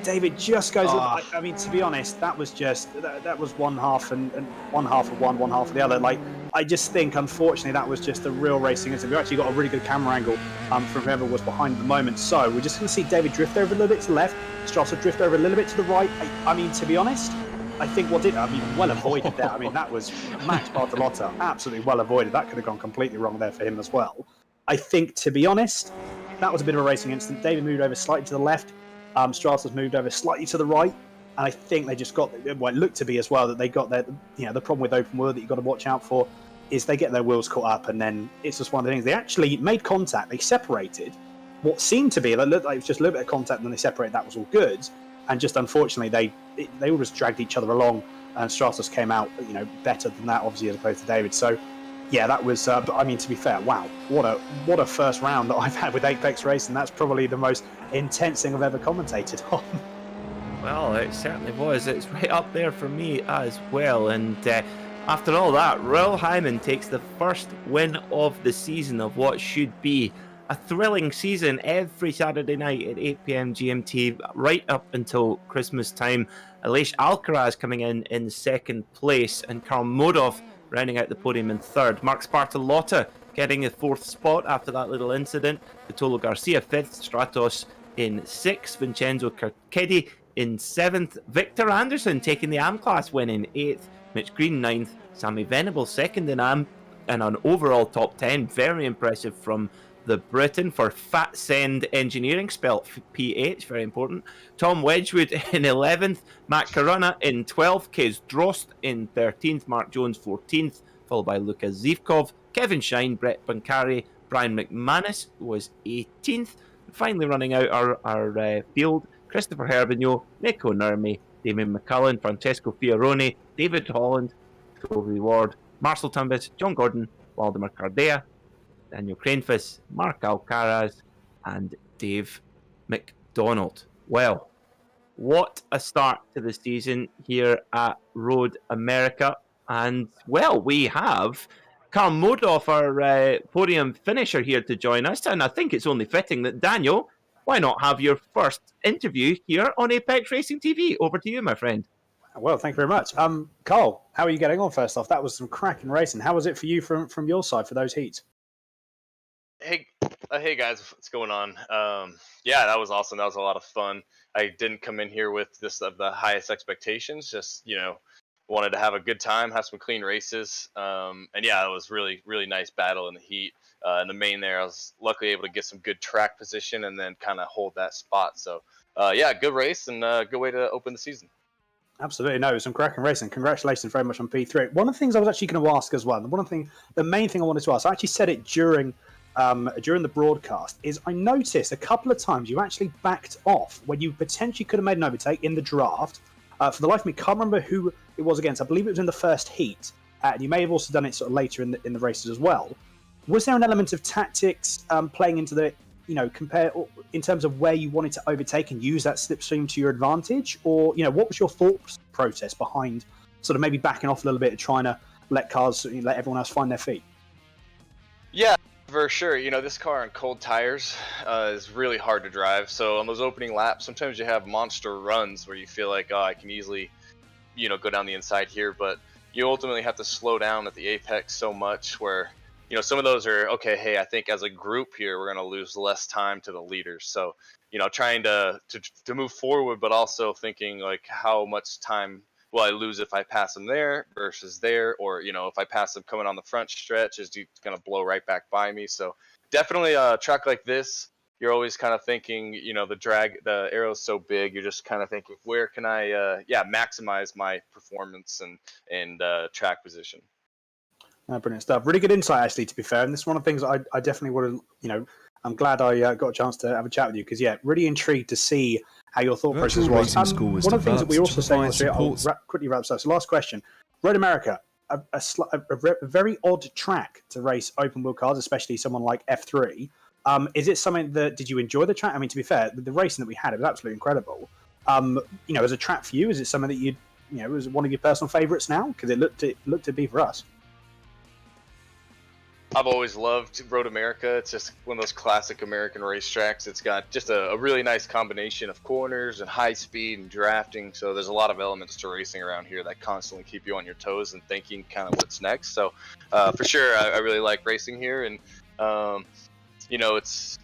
David just goes... I mean, to be honest, that was just... That was one half and one half of one half of the other. Like, I just think, unfortunately, that was just a real racing incident. We've actually got a really good camera angle from whoever was behind at the moment. So we're just going to see David drift over a little bit to the left, Stratos drift over a little bit to the right. I mean, to be honest, I think well avoided that. I mean, that was Max Bortolotta, absolutely well avoided. That could have gone completely wrong there for him as well. I think, to be honest, that was a bit of a racing incident. David moved over slightly to the left. Stratos moved over slightly to the right. And I think they just got, well, it looked to be as well that they got their, the problem with open wheel that you've got to watch out for is they get their wheels caught up, and then it's just one of the things. They actually made contact. They separated what seemed to be, looked like it was just a little bit of contact, and then they separated. That was all good. And just unfortunately, they all just dragged each other along, and Stratos came out, better than that, obviously, as opposed to David. So, yeah, that was, but I mean, to be fair, wow, what a first round that I've had with Apex Racing. That's probably the most intense thing I've ever commentated on. Well, it certainly was. It's right up there for me as well. And after all that, Raul Hyman takes the first win of the season of what should be a thrilling season every Saturday night at 8 p.m. GMT, right up until Christmas time. Aleix Alcaraz coming in second place, and Karl Modov rounding out the podium in third. Marc Bortolotta getting the fourth spot after that little incident. Vitolo Garcia fifth, Stratos in sixth, Vincenzo Cerchedi in seventh, Victor Anderson taking the AM class win in eighth, Mitch Green ninth, Sammy Venable second in AM, and an overall top 10. Very impressive from the Briton, for Fat Send Engineering, spelled PH, very important. Tom Wedgwood in 11th, Matt Corunna in 12th, Kez Drost in 13th, Mark Jones 14th, followed by Lukas Zivkov, Kevin Shine, Brett Bancari, Brian McManus was 18th. And finally running out our field, Christopher Herbigno, Nico Nurmi, Damien McCullen, Francesco Fioroni, David Holland, Toby Ward, Marcel Tumbis, John Gordon, Waldemar Cardea, Daniel Cranefus, Mark Alcaraz, and Dave McDonald. Well, what a start to the season here at Road America. And, well, we have Karl Modov, our podium finisher, here to join us. And I think it's only fitting that, Daniel, why not have your first interview here on Apex Racing TV? Over to you, my friend. Well, thank you very much. Carl, how are you getting on first off? That was some cracking racing. How was it for you from your side for those heats? Hey guys, what's going on? Yeah, that was awesome. That was a lot of fun. I didn't come in here with the highest expectations. Just wanted to have a good time, have some clean races. And yeah, it was really nice battle in the heat. In the main there, I was luckily able to get some good track position and then kind of hold that spot. So yeah, good race and a good way to open the season. Absolutely, no, it was some cracking racing. Congratulations very much on P3. One of the things I was actually going to ask as well, the main thing I wanted to ask, I actually said it during the broadcast, is I noticed a couple of times you actually backed off when you potentially could have made an overtake in the draft. For the life of me, can't remember who it was against. I believe it was in the first heat, and you may have also done it sort of later in the races as well. Was there an element of tactics playing into the, compare in terms of where you wanted to overtake and use that slipstream to your advantage? Or, what was your thought process behind sort of maybe backing off a little bit and trying to let everyone else find their feet? Yeah, for sure. This car on cold tires is really hard to drive. So on those opening laps, sometimes you have monster runs where you feel like, oh, I can easily, go down the inside here. But you ultimately have to slow down at the apex so much where, some of those are, okay, hey, I think as a group here, we're going to lose less time to the leaders. So, trying to move forward, but also thinking like how much time will I lose if I pass them there versus there, or, if I pass them coming on the front stretch, is he going to blow right back by me? So definitely a track like this, you're always kind of thinking, the arrow's so big, you're just kind of thinking, where can I, maximize my performance and track position. Brilliant stuff. Really good insight, actually, to be fair. And this is one of the things I definitely would have, I'm glad I got a chance to have a chat with you because, yeah, really intrigued to see how your thought process was. One of the things that we also say, I'll quickly wrap this up. So last question. Road America, a very odd track to race open wheel cars, especially someone like F3. Is it something did you enjoy the track? I mean, to be fair, the racing that we had, it was absolutely incredible. As a track for you, is it something that it was one of your personal favourites now? Because it looked to be for us. I've always loved Road America. It's just one of those classic American racetracks. It's got just a really nice combination of corners and high speed and drafting. So there's a lot of elements to racing around here that constantly keep you on your toes and thinking kind of what's next. So for sure, I really like racing here. And, it's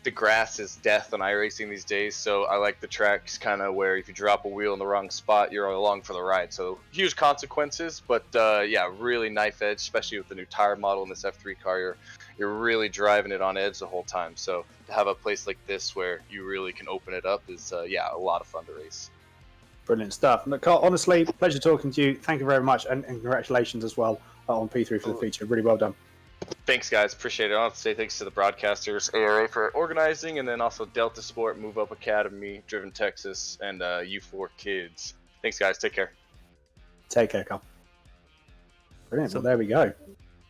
the grass is death on iRacing these days. So I like the tracks kind of where if you drop a wheel in the wrong spot, you're along for the ride. So huge consequences, but yeah, really knife edge, especially with the new tire model in this F3 car. You're really driving it on edge the whole time. So to have a place like this where you really can open it up is, a lot of fun to race. Brilliant stuff. Look, Carl, honestly, pleasure talking to you. Thank you very much, and congratulations as well on P3 for the feature. Really well done. Thanks, guys. Appreciate it. I want to say thanks to the broadcasters, ARA for organizing, and then also Delta Sport, Move Up Academy, Driven Texas, and U4 Kids. Thanks, guys. Take care. Take care, Carl. Brilliant. So there we go.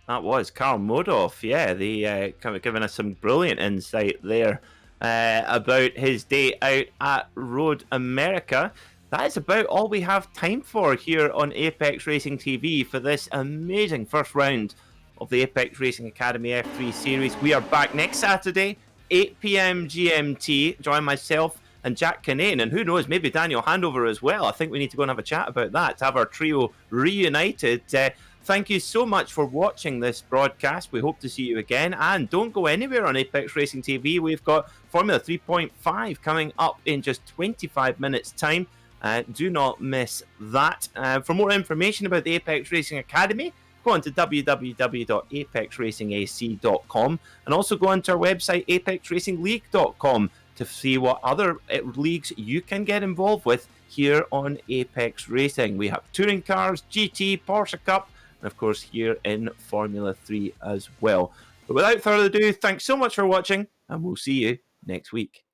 That was Karl Modov. Yeah, the kind of giving us some brilliant insight there about his day out at Road America. That is about all we have time for here on Apex Racing TV for this amazing first round of the Apex Racing Academy F3 series. We are back next Saturday, 8 p.m. GMT. Join myself and Jack Kinane, and who knows, maybe Daniel Handover as well. I think we need to go and have a chat about that, to have our trio reunited. Thank you so much for watching this broadcast. We hope to see you again, and don't go anywhere on Apex Racing TV. We've got Formula 3.5 coming up in just 25 minutes time. Do not miss that. For more information about the Apex Racing Academy, go on to www.apexracingac.com and also go onto our website, apexracingleague.com, to see what other leagues you can get involved with here on Apex Racing. We have touring cars, GT, Porsche Cup, and of course here in Formula 3 as well. But without further ado, thanks so much for watching, and we'll see you next week.